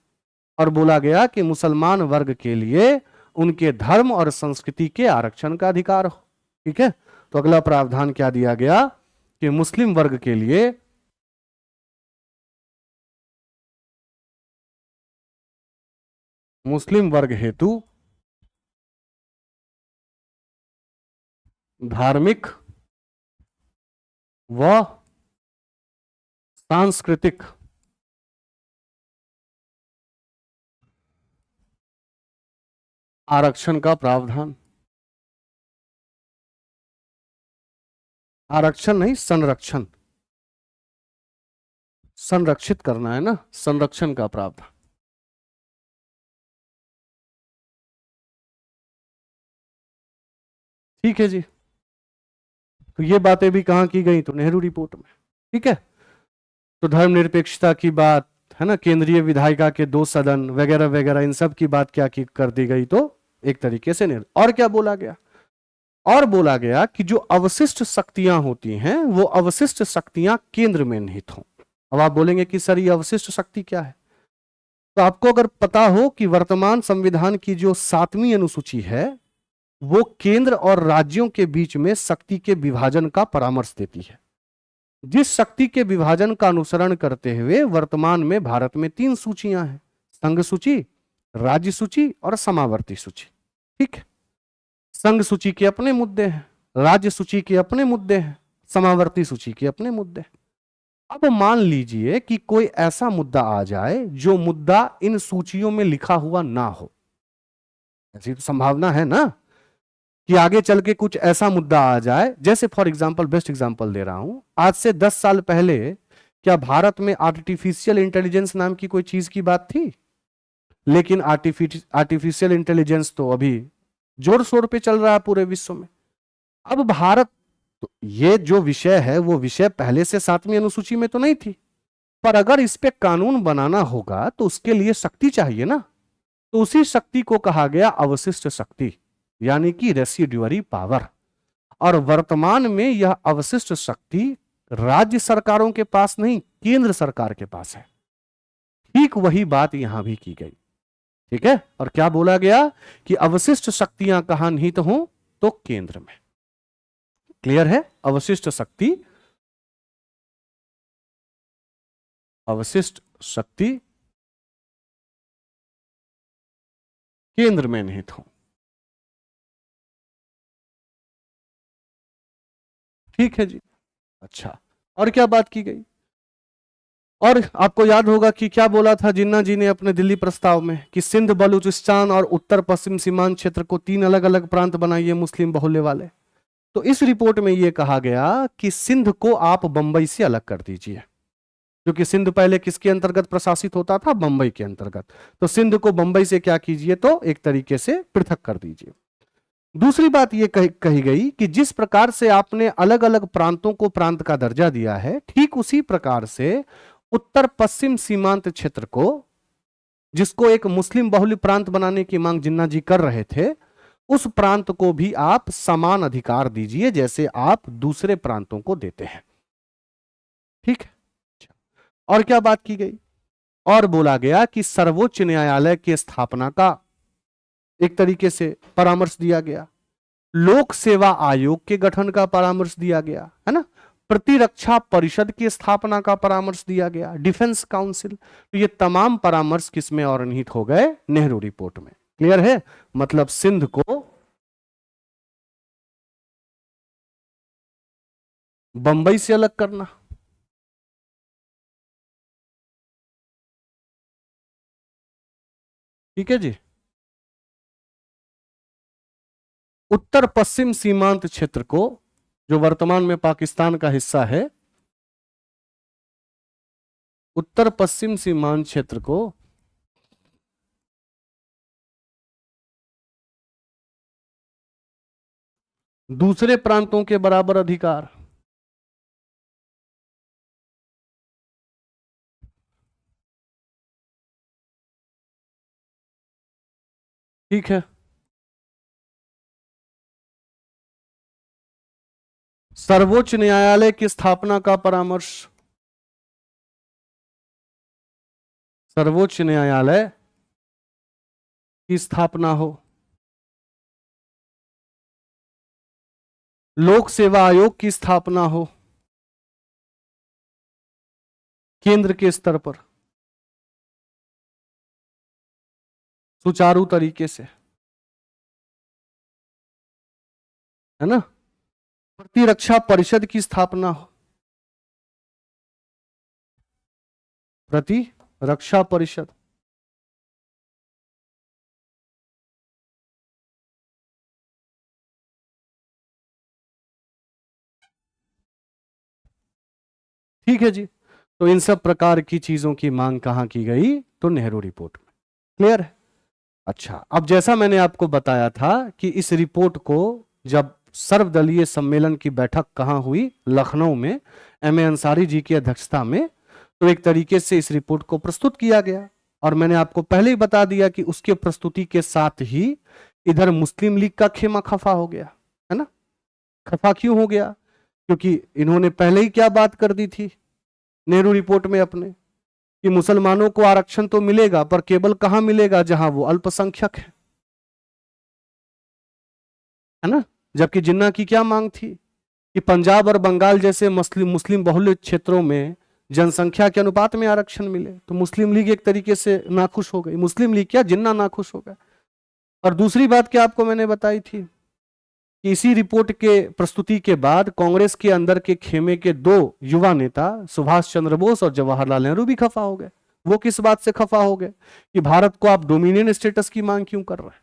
और बोला गया कि मुसलमान वर्ग के लिए उनके धर्म और संस्कृति के आरक्षण का अधिकार हो। ठीक है। तो अगला प्रावधान क्या दिया गया कि मुस्लिम वर्ग के लिए मुस्लिम वर्ग हेतु धार्मिक व सांस्कृतिक आरक्षण का प्रावधान। आरक्षण नहीं, संरक्षण। संरक्षित करना है ना, संरक्षण का प्रावधान। ठीक है जी। तो ये बातें भी कहां की गई? तो नेहरू रिपोर्ट में। ठीक है। तो धर्मनिरपेक्षता की बात है ना, केंद्रीय विधायिका के 2 सदन वगैरह वगैरह, इन सब की बात क्या की कर दी गई? तो एक तरीके से नहीं। और क्या बोला गया? और बोला गया कि जो अवशिष्ट शक्तियां होती हैं वो अवशिष्ट शक्तियां केंद्र में निहित हों। अब आप बोलेंगे कि सर ये अवशिष्ट शक्ति क्या है? तो आपको अगर पता हो कि वर्तमान संविधान की जो 7वीं अनुसूची है वो केंद्र और राज्यों के बीच में शक्ति के विभाजन का परामर्श देती है, जिस शक्ति के विभाजन का अनुसरण करते हुए वर्तमान में भारत में 3 सूचियां हैं: संघ सूची, राज्य सूची और समावर्ती सूची। ठीक है। संघ सूची के अपने मुद्दे हैं, राज्य सूची के अपने मुद्दे हैं, समावर्ती सूची के अपने मुद्दे हैं। अब मान लीजिए कि कोई ऐसा मुद्दा आ जाए जो मुद्दा इन सूचियों में लिखा हुआ ना हो। ऐसी तो संभावना है ना कि आगे चल के कुछ ऐसा मुद्दा आ जाए। जैसे फॉर एग्जांपल, बेस्ट एग्जांपल दे रहा हूं, आज से 10 साल पहले क्या भारत में आर्टिफिशियल इंटेलिजेंस नाम की कोई चीज की बात थी? लेकिन आर्टिफिशियल इंटेलिजेंस तो अभी जोर शोर पे चल रहा है पूरे विश्व में। अब भारत, तो ये जो विषय है वो विषय पहले से 7वीं अनुसूची में तो नहीं थी, पर अगर इस पे कानून बनाना होगा तो उसके लिए शक्ति चाहिए ना। तो उसी शक्ति को कहा गया अवशिष्ट शक्ति, यानी कि रेसिड्यूअरी पावर। और वर्तमान में यह अवशिष्ट शक्ति राज्य सरकारों के पास नहीं, केंद्र सरकार के पास है। ठीक वही बात यहां भी की गई। ठीक है। और क्या बोला गया कि अवशिष्ट शक्तियां कहां निहित हों? तो केंद्र में। क्लियर है? अवशिष्ट शक्ति, अवशिष्ट शक्ति केंद्र में निहित हो। ठीक है जी। अच्छा, और क्या बात की गई? और आपको याद होगा कि क्या बोला था जिन्ना जी ने अपने दिल्ली प्रस्ताव में कि सिंध, बलूचिस्तान और उत्तर पश्चिम सीमांत क्षेत्र को 3 अलग अलग प्रांत बनाइए मुस्लिम बहुल्य वाले। तो इस रिपोर्ट में यह कहा गया कि सिंध को आप बंबई से अलग कर दीजिए, क्योंकि सिंध पहले किसके अंतर्गत प्रशासित होता था? बंबई के अंतर्गत। तो सिंध को बंबई से क्या कीजिए? तो एक तरीके से पृथक कर दीजिए। दूसरी बात यह कही गई कि जिस प्रकार से आपने अलग अलग प्रांतों को प्रांत का दर्जा दिया है, ठीक उसी प्रकार से उत्तर पश्चिम सीमांत क्षेत्र को, जिसको एक मुस्लिम बहुल्य प्रांत बनाने की मांग जिन्ना जी कर रहे थे, उस प्रांत को भी आप समान अधिकार दीजिए जैसे आप दूसरे प्रांतों को देते हैं। ठीक है। और क्या बात की गई? और बोला गया कि सर्वोच्च न्यायालय की स्थापना का एक तरीके से परामर्श दिया गया, लोक सेवा आयोग के गठन का परामर्श दिया गया, है ना, प्रतिरक्षा परिषद की स्थापना का परामर्श दिया गया, डिफेंस काउंसिल। तो ये तमाम परामर्श किसमें और निहित हो गए? नेहरू रिपोर्ट में। क्लियर है? मतलब सिंध को बंबई से अलग करना, ठीक है जी। उत्तर पश्चिम सीमांत क्षेत्र को, जो वर्तमान में पाकिस्तान का हिस्सा है, उत्तर पश्चिम सीमांत क्षेत्र को दूसरे प्रांतों के बराबर अधिकार। ठीक है। सर्वोच्च न्यायालय की स्थापना का परामर्श, सर्वोच्च न्यायालय की स्थापना हो, लोक सेवा आयोग की स्थापना हो केंद्र के स्तर पर सुचारू तरीके से, है ना। प्रतिरक्षा परिषद की स्थापना हो। प्रतिरक्षा परिषद, ठीक है जी। तो इन सब प्रकार की चीजों की मांग कहां की गई? तो नेहरू रिपोर्ट में। क्लियर है? अच्छा, अब जैसा मैंने आपको बताया था कि इस रिपोर्ट को जब सर्वदलीय सम्मेलन की बैठक कहां हुई? लखनऊ में, एम ए अंसारी जी की अध्यक्षता में। तो एक तरीके से इस रिपोर्ट को प्रस्तुत किया गया, और मैंने आपको पहले ही बता दिया कि उसके प्रस्तुति के साथ ही इधर मुस्लिम लीग का खेमा खफा हो गया, है ना? खफा क्यों हो गया? क्योंकि इन्होंने पहले ही क्या बात कर दी थी नेहरू रिपोर्ट में अपने, कि मुसलमानों को आरक्षण तो मिलेगा, पर केवल कहां मिलेगा? जहां वो अल्पसंख्यक है ना? जबकि जिन्ना की क्या मांग थी कि पंजाब और बंगाल जैसे मुस्लिम मुस्लिम बहुल्य क्षेत्रों में जनसंख्या के अनुपात में आरक्षण मिले। तो मुस्लिम लीग एक तरीके से नाखुश हो गई। मुस्लिम लीग क्या, जिन्ना नाखुश हो गया। और दूसरी बात क्या आपको मैंने बताई थी कि इसी रिपोर्ट के प्रस्तुति के बाद कांग्रेस के अंदर के खेमे के दो युवा नेता सुभाष चंद्र बोस और जवाहरलाल नेहरू भी खफा हो गए। वो किस बात से खफा हो गए? कि भारत को आप डोमिनियन स्टेटस की मांग क्यों कर रहे हैं?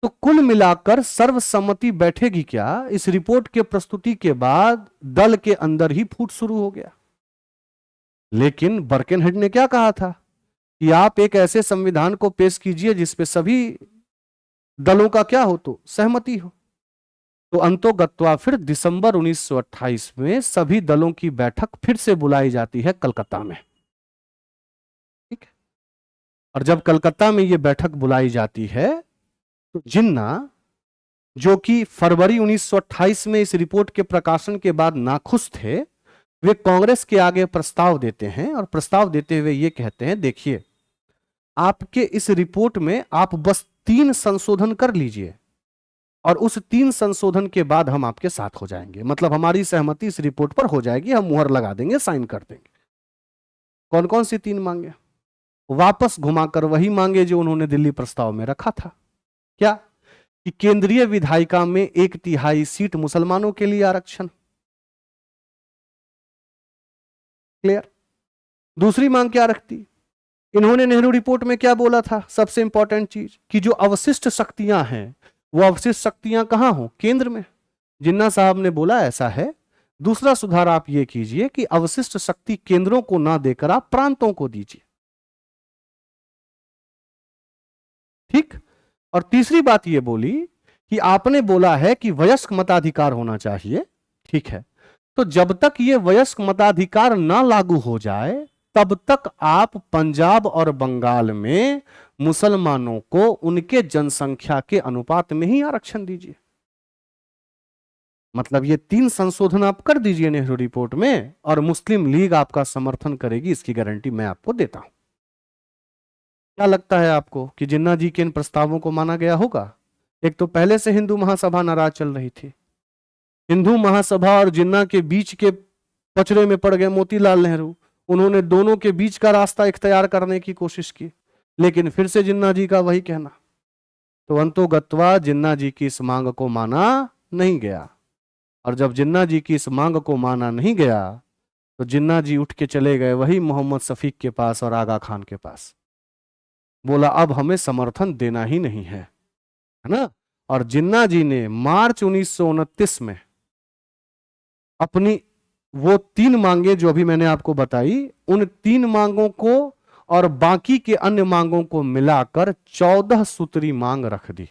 तो कुल मिलाकर सर्वसम्मति बैठेगी क्या? इस रिपोर्ट के प्रस्तुति के बाद दल के अंदर ही फूट शुरू हो गया। लेकिन बर्केनहेड ने क्या कहा था कि आप एक ऐसे संविधान को पेश कीजिए जिसपे सभी दलों का क्या हो, तो सहमति हो। तो अंतोगत्वा फिर दिसंबर 1928 में सभी दलों की बैठक फिर से बुलाई जाती है कलकत्ता में। ठीक है? और जब कलकत्ता में यह बैठक बुलाई जाती है, तो जिन्ना, जो कि फरवरी 1928 में इस रिपोर्ट के प्रकाशन के बाद नाखुश थे, वे कांग्रेस के आगे प्रस्ताव देते हैं, और प्रस्ताव देते हुए ये कहते हैं, देखिए आपके इस रिपोर्ट में आप बस 3 संशोधन कर लीजिए, और उस 3 संशोधन के बाद हम आपके साथ हो जाएंगे। मतलब हमारी सहमति इस रिपोर्ट पर हो जाएगी, हम मुहर लगा देंगे, साइन कर देंगे। कौन कौन सी 3 मांगे? वापस घुमाकर वही मांगे जो उन्होंने दिल्ली प्रस्ताव में रखा था। क्या? कि केंद्रीय विधायिका में 1/3 सीट मुसलमानों के लिए आरक्षण। क्लियर? दूसरी मांग क्या रखती? इन्होंने नेहरू रिपोर्ट में क्या बोला था? सबसे इंपॉर्टेंट चीज, कि जो अवशिष्ट शक्तियां हैं, वो अवशिष्ट शक्तियां कहां हो? केंद्र में। जिन्ना साहब ने बोला ऐसा है। दूसरा सुधार आप ये कीजिए कि अवशिष्ट शक्ति केंद्रों को ना देकर आप प्रांतों को दीजिए। ठीक? और तीसरी बात ये बोली कि आपने बोला है कि वयस्क मताधिकार होना चाहिए। ठीक है, तो जब तक ये वयस्क मताधिकार ना लागू हो जाए, तब तक आप पंजाब और बंगाल में मुसलमानों को उनके जनसंख्या के अनुपात में ही आरक्षण दीजिए। मतलब ये 3 संशोधन आप कर दीजिए नेहरू रिपोर्ट में, और मुस्लिम लीग आपका समर्थन करेगी, इसकी गारंटी मैं आपको देता हूं। क्या लगता है आपको कि जिन्ना जी के इन प्रस्तावों को माना गया होगा? एक तो पहले से हिंदू महासभा नाराज चल रही थी। हिंदू महासभा और जिन्ना के बीच के पचड़े में पड़ गए मोतीलाल नेहरू। उन्होंने दोनों के बीच का रास्ता इख्तियार करने की कोशिश की, लेकिन फिर से जिन्ना जी का वही कहना। तो अंतोगत्वा जिन्ना जी की इस मांग को माना नहीं गया, और जब जिन्ना जी की इस मांग को माना नहीं गया, तो जिन्ना जी उठ के चले गए वही मोहम्मद शफीक के पास और आगा खान के पास। बोला अब हमें समर्थन देना ही नहीं है ना? और जिन्ना जी ने मार्च 1929 में अपनी वो 3 मांगे जो अभी मैंने आपको बताई, उन 3 मांगों को और बाकी के अन्य मांगों को मिलाकर 14 सूत्री मांग रख दी।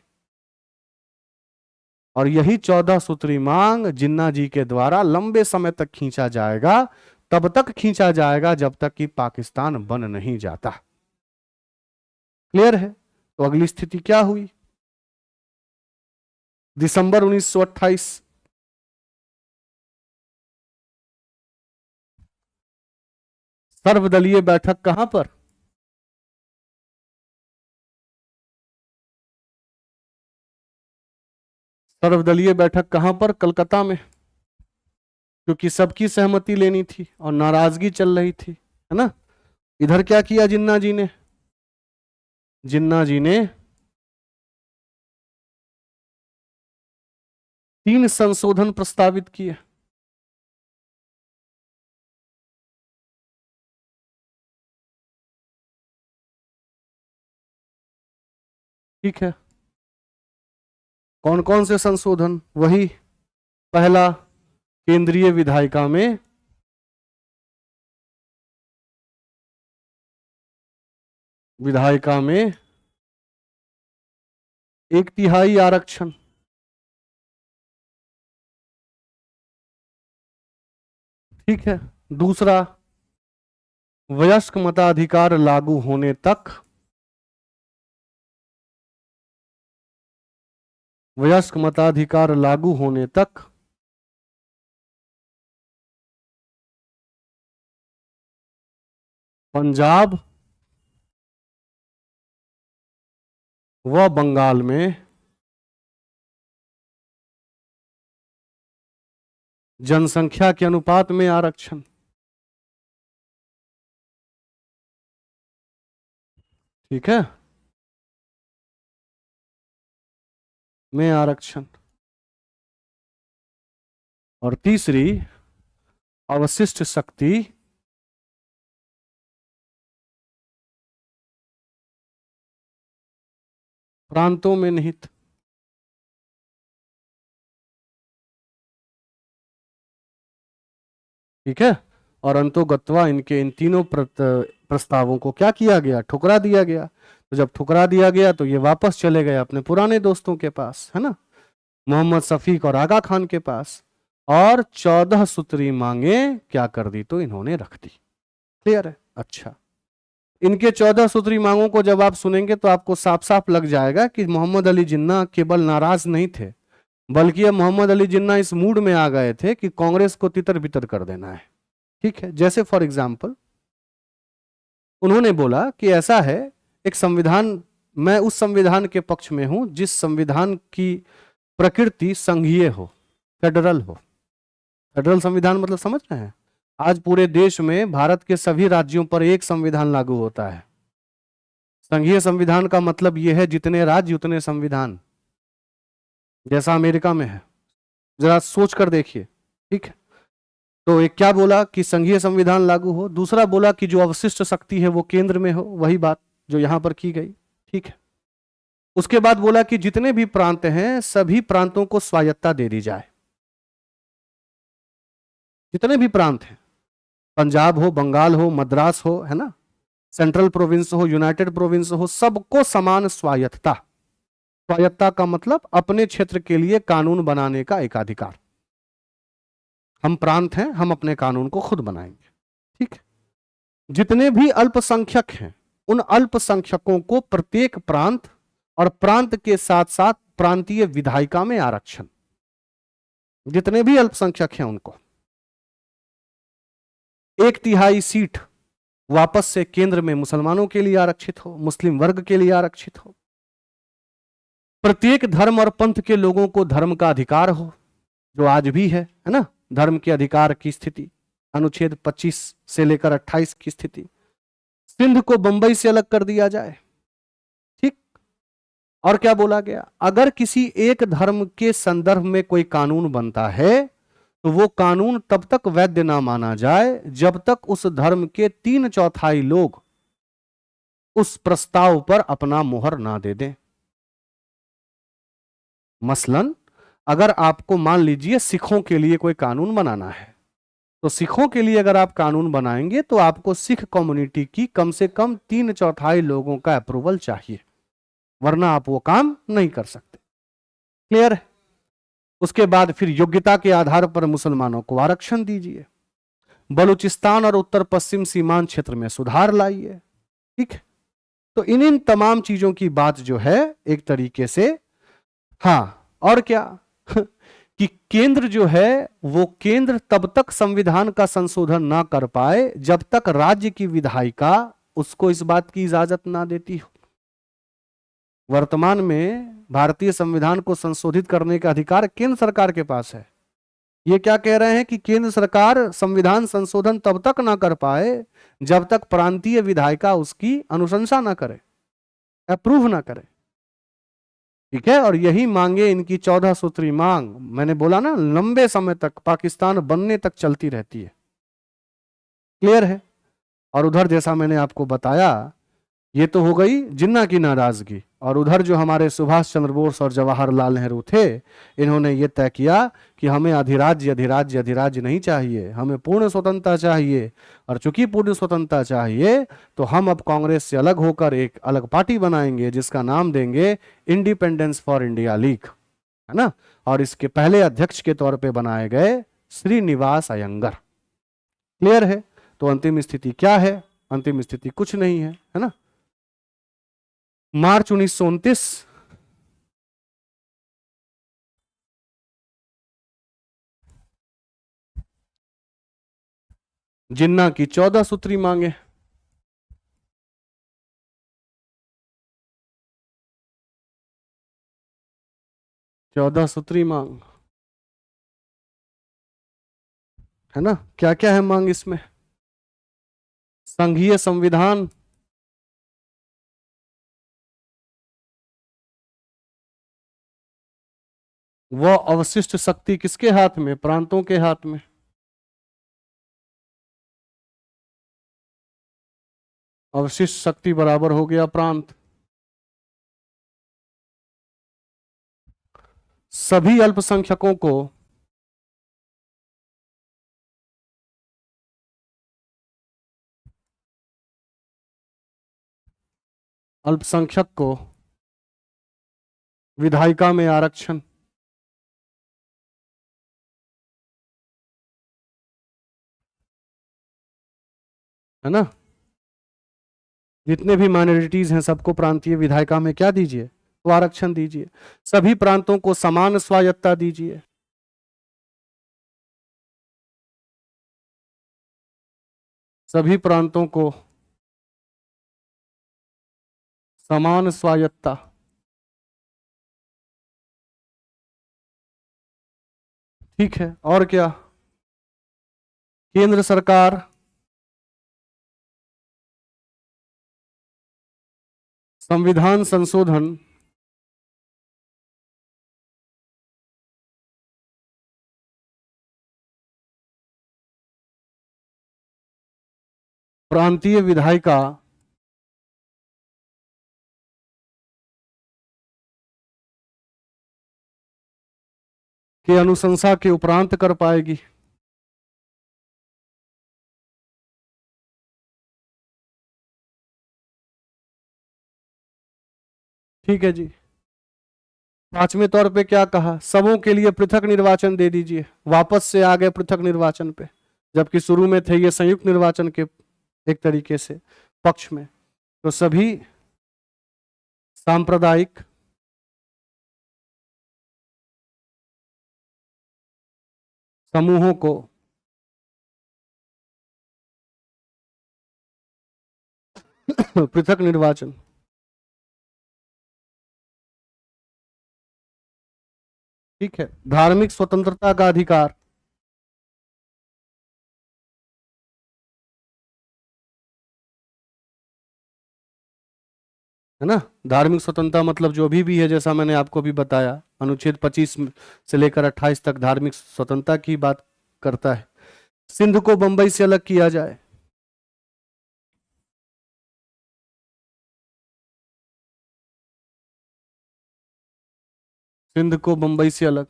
और यही 14 सूत्री मांग जिन्ना जी के द्वारा लंबे समय तक खींचा जाएगा, तब तक खींचा जाएगा जब तक कि पाकिस्तान बन नहीं जाता। क्लियर है? तो अगली स्थिति क्या हुई? दिसंबर 1928 सर्वदलीय बैठक कहां पर? सर्वदलीय बैठक कहां पर? कलकत्ता में। क्योंकि सबकी सहमति लेनी थी और नाराजगी चल रही थी, है ना? इधर क्या किया जिन्ना जी ने? जिन्ना जी ने 3 संशोधन प्रस्तावित किए। ठीक है, कौन कौन से संशोधन? वही पहला, केंद्रीय विधायिका में विधायिका में 1/3 आरक्षण। ठीक है, दूसरा, वयस्क मताधिकार लागू होने तक, वयस्क मताधिकार लागू होने तक पंजाब व बंगाल में जनसंख्या के अनुपात में आरक्षण। ठीक है, में आरक्षण। और तीसरी, अवशिष्ट शक्ति प्रांतों में निहित। ठीक है, और अंतोगत्वा इनके इन तीनों प्रस्तावों को क्या किया गया? ठुकरा दिया गया। तो जब ठुकरा दिया गया तो ये वापस चले गए अपने पुराने दोस्तों के पास, है ना, मोहम्मद शफीक और आगा खान के पास, और 14 सूत्री मांगे क्या कर दी? तो इन्होंने रख दी। क्लियर है? अच्छा, इनके 14 सूत्री मांगों को जब आप सुनेंगे तो आपको साफ साफ लग जाएगा कि मोहम्मद अली जिन्ना केवल नाराज नहीं थे, बल्कि अब मोहम्मद अली जिन्ना इस मूड में आ गए थे कि कांग्रेस को तितर बितर कर देना है। ठीक है, जैसे फॉर एग्जाम्पल उन्होंने बोला कि ऐसा है, एक संविधान, मैं उस संविधान के पक्ष में हूं जिस संविधान की प्रकृति संघीय हो, फेडरल हो। फेडरल संविधान मतलब समझ रहे हैं? आज पूरे देश में भारत के सभी राज्यों पर एक संविधान लागू होता है। संघीय संविधान का मतलब यह है जितने राज्य उतने संविधान, जैसा अमेरिका में है। जरा सोच कर देखिए। ठीक है, तो एक क्या बोला कि संघीय संविधान लागू हो, दूसरा बोला कि जो अवशिष्ट शक्ति है वो केंद्र में हो, वही बात जो यहां पर की गई। ठीक है, उसके बाद बोला कि जितने भी प्रांत हैं सभी प्रांतों को स्वायत्ता दे दी जाए। जितने भी प्रांत हैं, पंजाब हो, बंगाल हो, मद्रास हो, है ना, सेंट्रल प्रोविंस हो, यूनाइटेड प्रोविंस हो, सबको समान स्वायत्ता। स्वायत्ता का मतलब अपने क्षेत्र के लिए कानून बनाने का एकाधिकार। हम प्रांत हैं, हम अपने कानून को खुद बनाएंगे। ठीक है, जितने भी अल्पसंख्यक हैं उन अल्पसंख्यकों को प्रत्येक प्रांत और प्रांत के साथ साथ प्रांतीय विधायिका में आरक्षण। जितने भी अल्पसंख्यक हैं उनको 1/3 सीट वापस से केंद्र में मुसलमानों के लिए आरक्षित हो, मुस्लिम वर्ग के लिए आरक्षित हो। प्रत्येक धर्म और पंथ के लोगों को धर्म का अधिकार हो, जो आज भी है ना, धर्म के अधिकार की स्थिति, अनुच्छेद 25 से लेकर 28 की स्थिति। सिंध को बंबई से अलग कर दिया जाए। ठीक, और क्या बोला गया? अगर किसी एक धर्म के संदर्भ में कोई कानून बनता है तो वो कानून तब तक वैध ना माना जाए जब तक उस धर्म के 3/4 लोग उस प्रस्ताव पर अपना मुहर ना दे दें। मसलन अगर आपको मान लीजिए सिखों के लिए कोई कानून बनाना है, तो सिखों के लिए अगर आप कानून बनाएंगे तो आपको सिख कम्युनिटी की कम से कम 3/4 लोगों का अप्रूवल चाहिए, वरना आप वो काम नहीं कर सकते। क्लियर है? उसके बाद फिर योग्यता के आधार पर मुसलमानों को आरक्षण दीजिए। बलूचिस्तान और उत्तर पश्चिम सीमांत क्षेत्र में सुधार लाइए। ठीक है, तो इन तमाम चीजों की बात जो है एक तरीके से, हाँ, और क्या कि केंद्र जो है वो केंद्र तब तक संविधान का संशोधन ना कर पाए जब तक राज्य की विधायिका उसको इस बात की इजाजत ना देती हो। वर्तमान में भारतीय संविधान को संशोधित करने का अधिकार केंद्र सरकार के पास है। ये क्या कह रहे हैं कि केंद्र सरकार संविधान संशोधन तब तक ना कर पाए जब तक प्रांतीय विधायिका उसकी अनुशंसा ना करे, अप्रूव ना करे। ठीक है, और यही मांगे इनकी 14 सूत्री मांग, मैंने बोला ना, लंबे समय तक, पाकिस्तान बनने तक चलती रहती है। क्लियर है। और उधर जैसा मैंने आपको बताया, ये तो हो गई जिन्ना की नाराजगी, और उधर जो हमारे सुभाष चंद्र बोस और जवाहरलाल नेहरू थे, इन्होंने ये तय किया कि हमें अधिराज्य अधिराज्य अधिराज्य नहीं चाहिए, हमें पूर्ण स्वतंत्रता चाहिए। और चूंकि पूर्ण स्वतंत्रता चाहिए, तो हम अब कांग्रेस से अलग होकर एक अलग पार्टी बनाएंगे, जिसका नाम देंगे इंडिपेंडेंस फॉर इंडिया लीग, है ना। और इसके पहले अध्यक्ष के तौर पे बनाए गए श्रीनिवास अयंगर। क्लियर है। तो अंतिम स्थिति क्या है? अंतिम स्थिति कुछ नहीं है ना। मार्च 1929, जिन्ना की 14 सूत्री मांगे। चौदह सूत्री मांग, है ना। क्या क्या है मांग इसमें? संघीय संविधान, वह अवशिष्ट शक्ति किसके हाथ में? प्रांतों के हाथ में। अवशिष्ट शक्ति बराबर हो गया प्रांत। सभी अल्पसंख्यकों को अल्पसंख्यक को विधायिका में आरक्षण, है ना। जितने भी माइनॉरिटीज हैं सबको प्रांतीय विधायिका में क्या दीजिए? तो आरक्षण दीजिए। सभी प्रांतों को समान स्वायत्ता दीजिए। सभी प्रांतों को समान स्वायत्ता। ठीक है, और क्या? केंद्र सरकार संविधान संशोधन प्रांतीय विधायिका के अनुशंसा के उपरांत कर पाएगी। ठीक है जी। पांचवें तौर पे क्या कहा? सबों के लिए पृथक निर्वाचन दे दीजिए। वापस से आ गए पृथक निर्वाचन पे, जबकि शुरू में थे ये संयुक्त निर्वाचन के एक तरीके से पक्ष में। तो सभी सांप्रदायिक समूहों को पृथक निर्वाचन। ठीक है। धार्मिक स्वतंत्रता का अधिकार, है ना। धार्मिक स्वतंत्रता मतलब जो भी है, जैसा मैंने आपको भी बताया, अनुच्छेद 25 से लेकर 28 तक धार्मिक स्वतंत्रता की बात करता है। सिंध को बंबई से अलग किया जाए। सिंध को बंबई से अलग,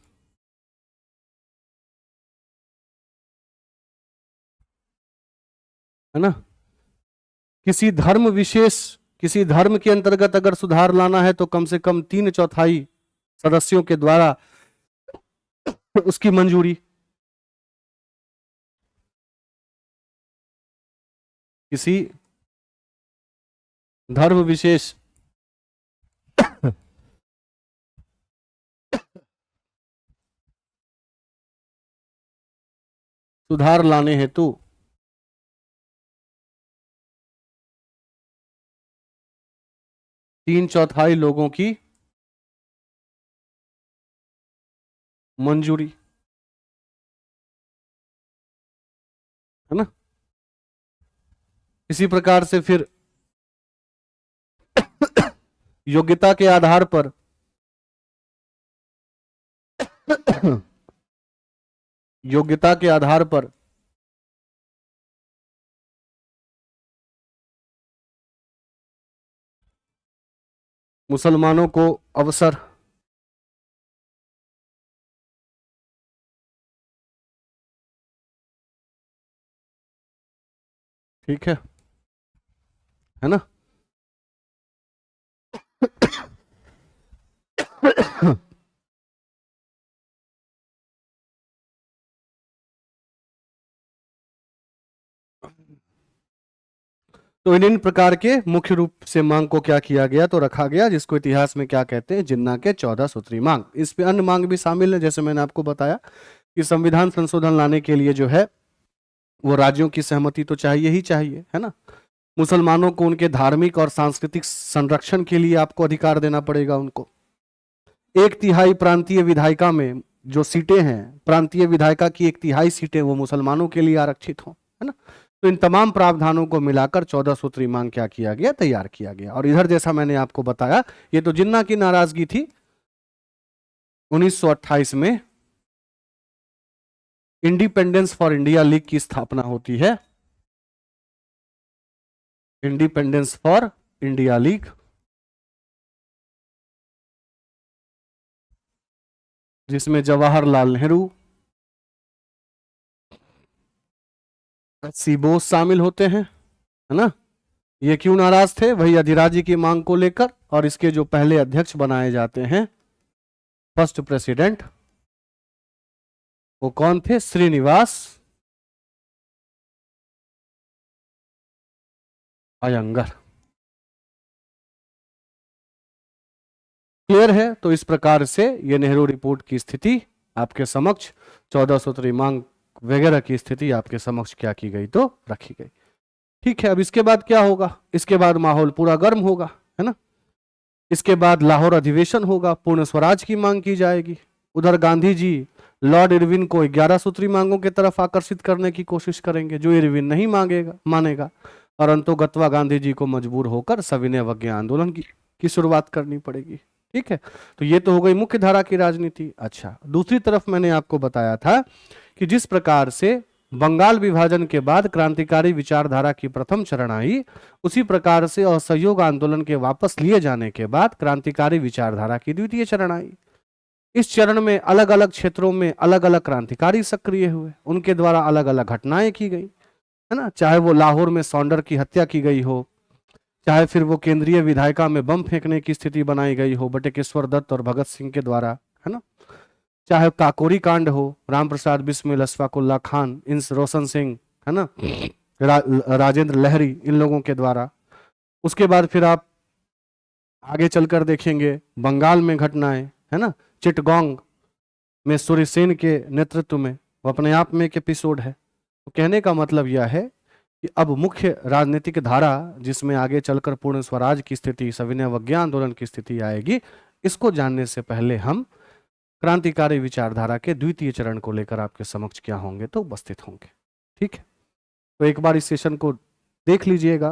है ना। किसी धर्म विशेष, किसी धर्म के अंतर्गत अगर सुधार लाना है, तो कम से कम 3/4 सदस्यों के द्वारा उसकी मंजूरी। किसी धर्म विशेष सुधार लाने हेतु 3/4 लोगों की मंजूरी, है ना। इसी प्रकार से फिर योग्यता के आधार पर योग्यता के आधार पर मुसलमानों को अवसर ठीक है ना। तो इन प्रकार के मुख्य रूप से मांग को क्या किया गया तो रखा गया, जिसको इतिहास में क्या कहते हैं, जिन्ना के 14 सूत्री मांग। इस पे अन्य मांग भी शामिल है, जैसे मैंने आपको बताया कि संविधान संशोधन लाने के लिए जो है वो राज्यों की सहमति तो चाहिए ही चाहिए, है ना। मुसलमानों को उनके धार्मिक और सांस्कृतिक संरक्षण के लिए आपको अधिकार देना पड़ेगा उनको। 1/3 प्रांतीय विधायिका में जो सीटें हैं, प्रांतीय विधायिका की 1/3 सीटें वो मुसलमानों के लिए आरक्षित हों, है ना। तो इन तमाम प्रावधानों को मिलाकर 14 सूत्री मांग क्या किया गया, तैयार किया गया। और इधर जैसा मैंने आपको बताया, ये तो जिन्ना की नाराजगी थी। 1928 में इंडिपेंडेंस फॉर इंडिया लीग की स्थापना होती है, इंडिपेंडेंस फॉर इंडिया लीग, जिसमें जवाहरलाल नेहरू, सी बोस शामिल होते हैं, है ना। ये क्यों नाराज थे, वही अधिराज्य की मांग को लेकर। और इसके जो पहले अध्यक्ष बनाए जाते हैं, फर्स्ट प्रेसिडेंट, वो कौन थे, श्रीनिवास अयंगर। क्लियर है। तो इस प्रकार से ये नेहरू रिपोर्ट की स्थिति आपके समक्ष, 14 सूत्री मांग वगैरह की स्थिति आपके समक्ष क्या की गई तो रखी गई। ठीक है। अब इसके बाद क्या होगा, इसके बाद माहौल पूरा गर्म होगा, है ना। इसके बाद लाहौर अधिवेशन होगा, पूर्ण स्वराज की मांग की जाएगी। उधर गांधी जी लॉर्ड इरविन को 11 सूत्री मांगों की तरफ आकर्षित करने की कोशिश करेंगे, जो इरविन नहीं मानेगा। और अंतोगत्वा गांधी जी को मजबूर होकर सविनय अवज्ञा आंदोलन की शुरुआत करनी पड़ेगी। ठीक है। तो ये तो हो गई मुख्य धारा की राजनीति। अच्छा, दूसरी तरफ मैंने आपको बताया था कि जिस प्रकार से बंगाल विभाजन के बाद क्रांतिकारी विचारधारा की प्रथम चरण आई, उसी प्रकार से असहयोग आंदोलन के वापस लिए जाने के बाद क्रांतिकारी विचारधारा की द्वितीय चरण आई। इस चरण में अलग अलग क्षेत्रों में अलग अलग क्रांतिकारी सक्रिय हुए, उनके द्वारा अलग अलग घटनाएं की गई, है ना। चाहे वो लाहौर में सौंडर की हत्या की गई हो, चाहे फिर वो केंद्रीय विधायिका में बम फेंकने की स्थिति बनाई गई हो बटुकेश्वर दत्त और भगत सिंह के द्वारा, है ना। चाहे काकोरी कांड हो, राम प्रसाद बिस्मिल, अशफाकुल्ला खान, इंस रोशन सिंह, है ना, राजेंद्र लहरी, इन लोगों के द्वारा। उसके बाद फिर आप आगे चलकर देखेंगे बंगाल में घटनाएं, है ना। चिटगोंग में सूर्य सेन के नेतृत्व में, वो अपने आप में एक एपिसोड है। तो कहने का मतलब यह है कि अब मुख्य राजनीतिक धारा जिसमें आगे चलकर पूर्ण स्वराज की स्थिति, सविनय अवज्ञा आंदोलन की स्थिति आएगी, इसको जानने से पहले हम क्रांतिकारी विचारधारा के द्वितीय चरण को लेकर आपके समक्ष क्या होंगे तो उपस्थित होंगे। ठीक है। तो एक बार इस सेशन को देख लीजिएगा,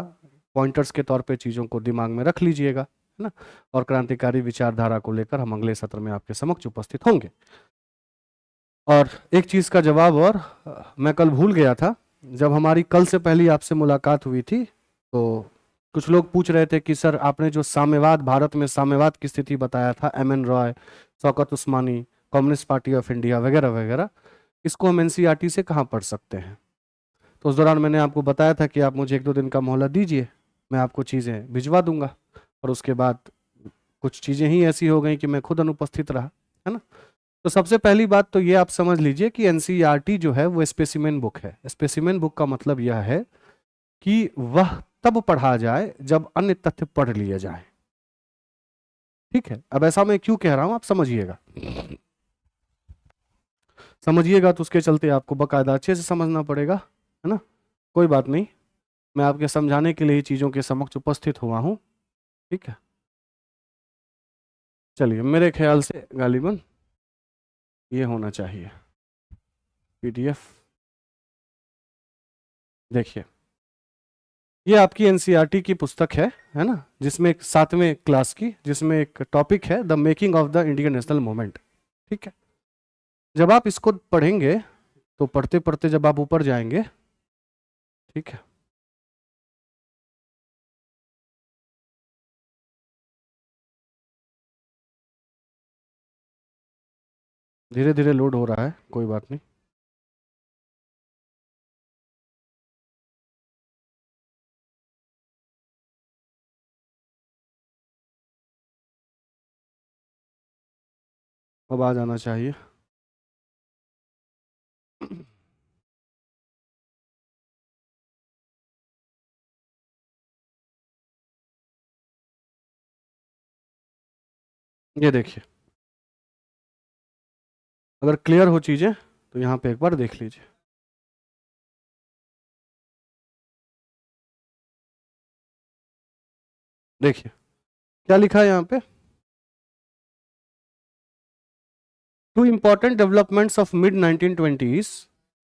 पॉइंटर्स के तौर पे चीज़ों को दिमाग में रख लीजिएगा, है ना। और क्रांतिकारी विचारधारा को लेकर हम अगले सत्र में आपके समक्ष उपस्थित होंगे। और एक चीज़ का जवाब और मैं कल भूल गया था, जब हमारी कल से पहली आपसे मुलाकात हुई थी तो कुछ लोग पूछ रहे थे कि सर आपने जो साम्यवाद, भारत में साम्यवाद की स्थिति बताया था, M.N.. Roy, Shaukat Usmani, communist Party of India वगैरह वगैरह, इसको हम एनसीईआरटी से कहाँ पढ़ सकते हैं। तो उस दौरान मैंने आपको बताया था कि आप मुझे 1-2 दिन का मोहलत दीजिए, मैं आपको चीज़ें भिजवा दूंगा। और उसके बाद कुछ चीज़ें ही ऐसी हो गई कि मैं खुद अनुपस्थित रहा, है ना। तो सबसे पहली बात तो ये आप समझ लीजिए कि एनसीईआरटी जो है वो स्पेसिमेन बुक है। स्पेसिमेन बुक का मतलब यह है कि वह तब पढ़ा जाए जब अन्य तथ्य पढ़ लिया जाए। ठीक है। अब ऐसा मैं क्यों कह रहा हूं, आप समझिएगा। समझिएगा तो उसके चलते आपको बकायदा अच्छे से समझना पड़ेगा, है ना। कोई बात नहीं, मैं आपके समझाने के लिए चीज़ों के समक्ष उपस्थित हुआ हूं। ठीक है। चलिए, मेरे ख्याल से गालिबन ये होना चाहिए पीडीएफ। देखिए, ये आपकी एनसीईआरटी की पुस्तक है ना, जिसमें एक 7वें क्लास की, जिसमें एक टॉपिक है the making of the Indian national movement. ठीक है। जब आप इसको पढ़ेंगे तो पढ़ते पढ़ते जब आप ऊपर जाएंगे, ठीक है, धीरे धीरे लोड हो रहा है, कोई बात नहीं। अब आ जाना चाहिए। ये देखिए, अगर क्लियर हो चीजें तो यहाँ पे एक बार देख लीजिए। देखिए क्या लिखा है यहाँ पे, two important developments of mid 1920s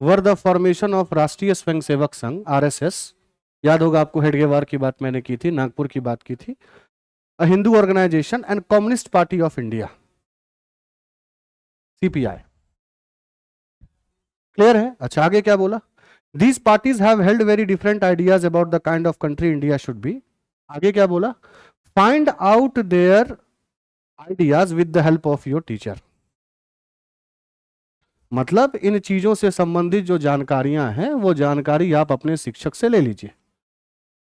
were the formation of राष्ट्रीय स्वयंसेवक संघ आरएसएस, याद होगा आपको हेडगेवार की बात मैंने की थी, नागपुर की बात की थी, a Hindu organisation and Communist Party of India CPI. Clear है? अच्छा आगे क्या बोला, these parties have held very different ideas about the kind of country India should be. आगे क्या बोला, find out their ideas with the help of your teacher. मतलब इन चीजों से संबंधित जो जानकारियां हैं वो जानकारी आप अपने शिक्षक से ले लीजिए।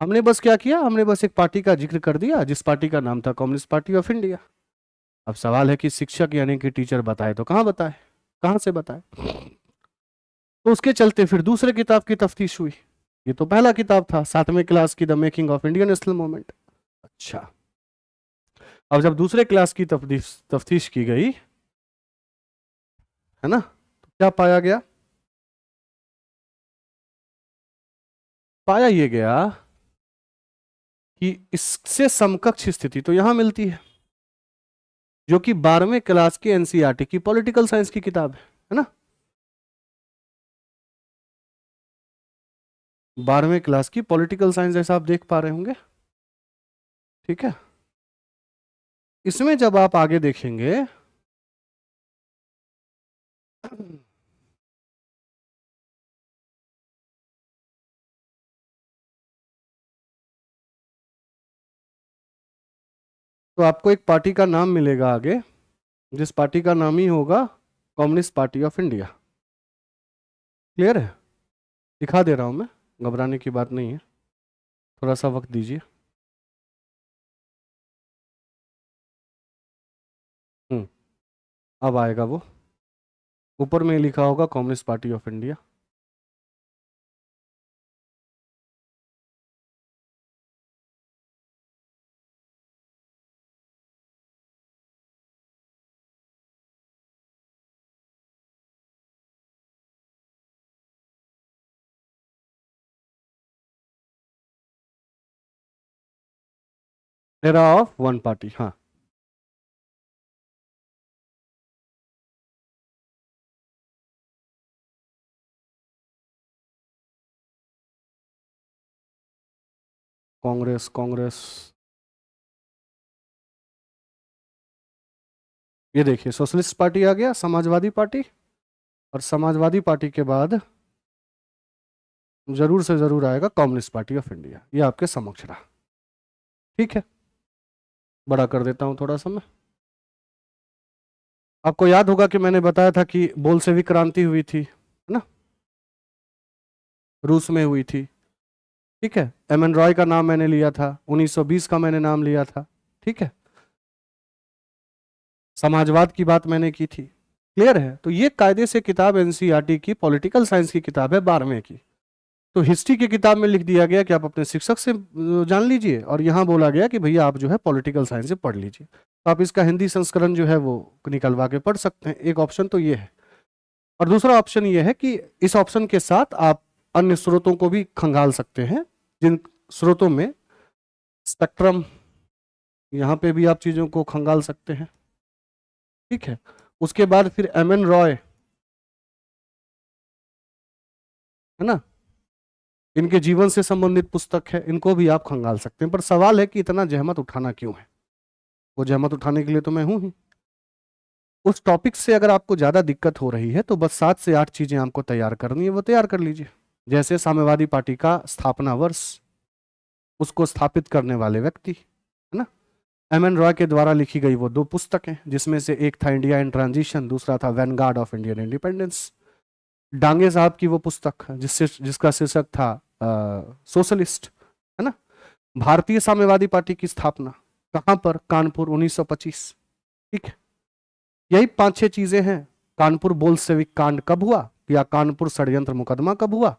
हमने बस क्या किया, हमने बस एक पार्टी का जिक्र कर दिया जिस पार्टी का नाम था कम्युनिस्ट पार्टी ऑफ इंडिया। अब सवाल है कि शिक्षक यानी कि टीचर बताए तो कहाँ बताए, कहाँ से बताए। तो उसके चलते फिर दूसरे किताब की तफ्तीश हुई। ये तो पहला किताब था 7वें क्लास की, the making of Indian national movement. अच्छा, अब जब दूसरे क्लास की तफ्तीश की गई है ना, तो क्या पाया गया, पाया ये गया कि इससे समकक्ष स्थिति तो यहां मिलती है, जो कि 12वें क्लास की एनसीईआरटी की पॉलिटिकल साइंस की किताब है ना, 12वें क्लास की पॉलिटिकल साइंस जैसा आप देख पा रहे होंगे। ठीक है, इसमें जब आप आगे देखेंगे तो आपको एक पार्टी का नाम मिलेगा आगे, जिस पार्टी का नाम ही होगा communist Party of India. Clear है? दिखा दे रहा हूं मैं, घबराने की बात नहीं है, थोड़ा सा वक्त दीजिए। हम्म, अब आएगा वो, ऊपर में लिखा होगा communist Party of India. Era of one party, हाँ। कांग्रेस, कांग्रेस, ये देखिए सोशलिस्ट पार्टी आ गया, समाजवादी पार्टी, और समाजवादी पार्टी के बाद जरूर से जरूर आएगा कम्युनिस्ट पार्टी ऑफ इंडिया। ये आपके समक्ष रहा। ठीक है, बड़ा कर देता हूं थोड़ा सा मैं। आपको याद होगा कि मैंने बताया था कि बोल्शेविक क्रांति हुई थी, है ना, रूस में हुई थी। ठीक है, एम एन रॉय का नाम मैंने लिया था, 1920 का मैंने नाम लिया था। ठीक है, समाजवाद की बात मैंने की थी। क्लियर है? तो ये कायदे से किताब एनसीईआरटी की पॉलिटिकल साइंस की किताब है 12वें की। तो हिस्ट्री की किताब में लिख दिया गया कि आप अपने शिक्षक से जान लीजिए, और यहाँ बोला गया कि भैया आप जो है पॉलिटिकल साइंस से पढ़ लीजिए। तो आप इसका हिंदी संस्करण जो है वो निकलवा के पढ़ सकते हैं। एक ऑप्शन तो ये है, और दूसरा ऑप्शन ये है कि इस ऑप्शन के साथ आप अन्य स्रोतों को भी खंगाल सकते हैं, जिन स्रोतों में स्पेक्ट्रम, यहाँ पे भी आप चीजों को खंगाल सकते हैं। ठीक है, उसके बाद फिर एम एन रॉय, है ना, इनके जीवन से संबंधित पुस्तक है, इनको भी आप खंगाल सकते हैं। पर सवाल है कि इतना जहमत उठाना क्यों है, वो जहमत उठाने के लिए तो मैं हूं ही। उस टॉपिक से अगर आपको ज्यादा दिक्कत हो रही है तो बस 7 से 8 चीजें आपको तैयार करनी है, वो तैयार कर लीजिए। जैसे साम्यवादी पार्टी का स्थापना वर्ष, उसको स्थापित करने वाले व्यक्ति, है ना। एम एन रॉय के द्वारा लिखी गई वो 2 पुस्तकें, जिसमें से एक था इंडिया इन ट्रांजिशन, दूसरा था Vanguard of Indian independence. Dange साहब की वो पुस्तक जिसका शीर्षक था सोशलिस्ट, है ना। भारतीय साम्यवादी पार्टी की स्थापना कहां पर, कानपुर 1925। ठीक है, यही 5-6 चीजें हैं। कानपुर बोल्शेविक कांड कब हुआ, या कानपुर षड्यंत्र मुकदमा कब हुआ,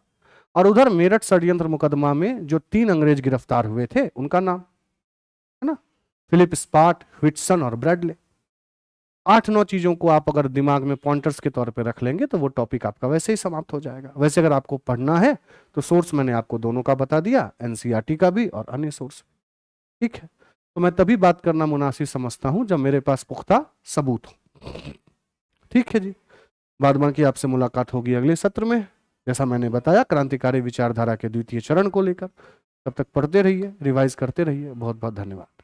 और उधर मेरठ षड्यंत्र मुकदमा में जो 3 अंग्रेज गिरफ्तार हुए थे उनका नाम, है ना, फिलिप स्पाट, व्हिटसन और ब्रैडले। 8-9 चीजों को आप अगर दिमाग में पॉइंटर्स के तौर पे रख लेंगे तो वो टॉपिक आपका वैसे ही समाप्त हो जाएगा। वैसे अगर आपको पढ़ना है तो सोर्स मैंने आपको दोनों का बता दिया, एनसीईआरटी का भी और अन्य सोर्स। ठीक है, तो मैं तभी बात करना मुनासिब समझता हूं जब मेरे पास पुख्ता सबूत हो। ठीक है जी, बाद बाकी आपसे मुलाकात होगी अगले सत्र में, जैसा मैंने बताया क्रांतिकारी विचारधारा के 2य चरण को लेकर। तब तक पढ़ते रहिए, रिवाइज करते रहिए। बहुत बहुत धन्यवाद।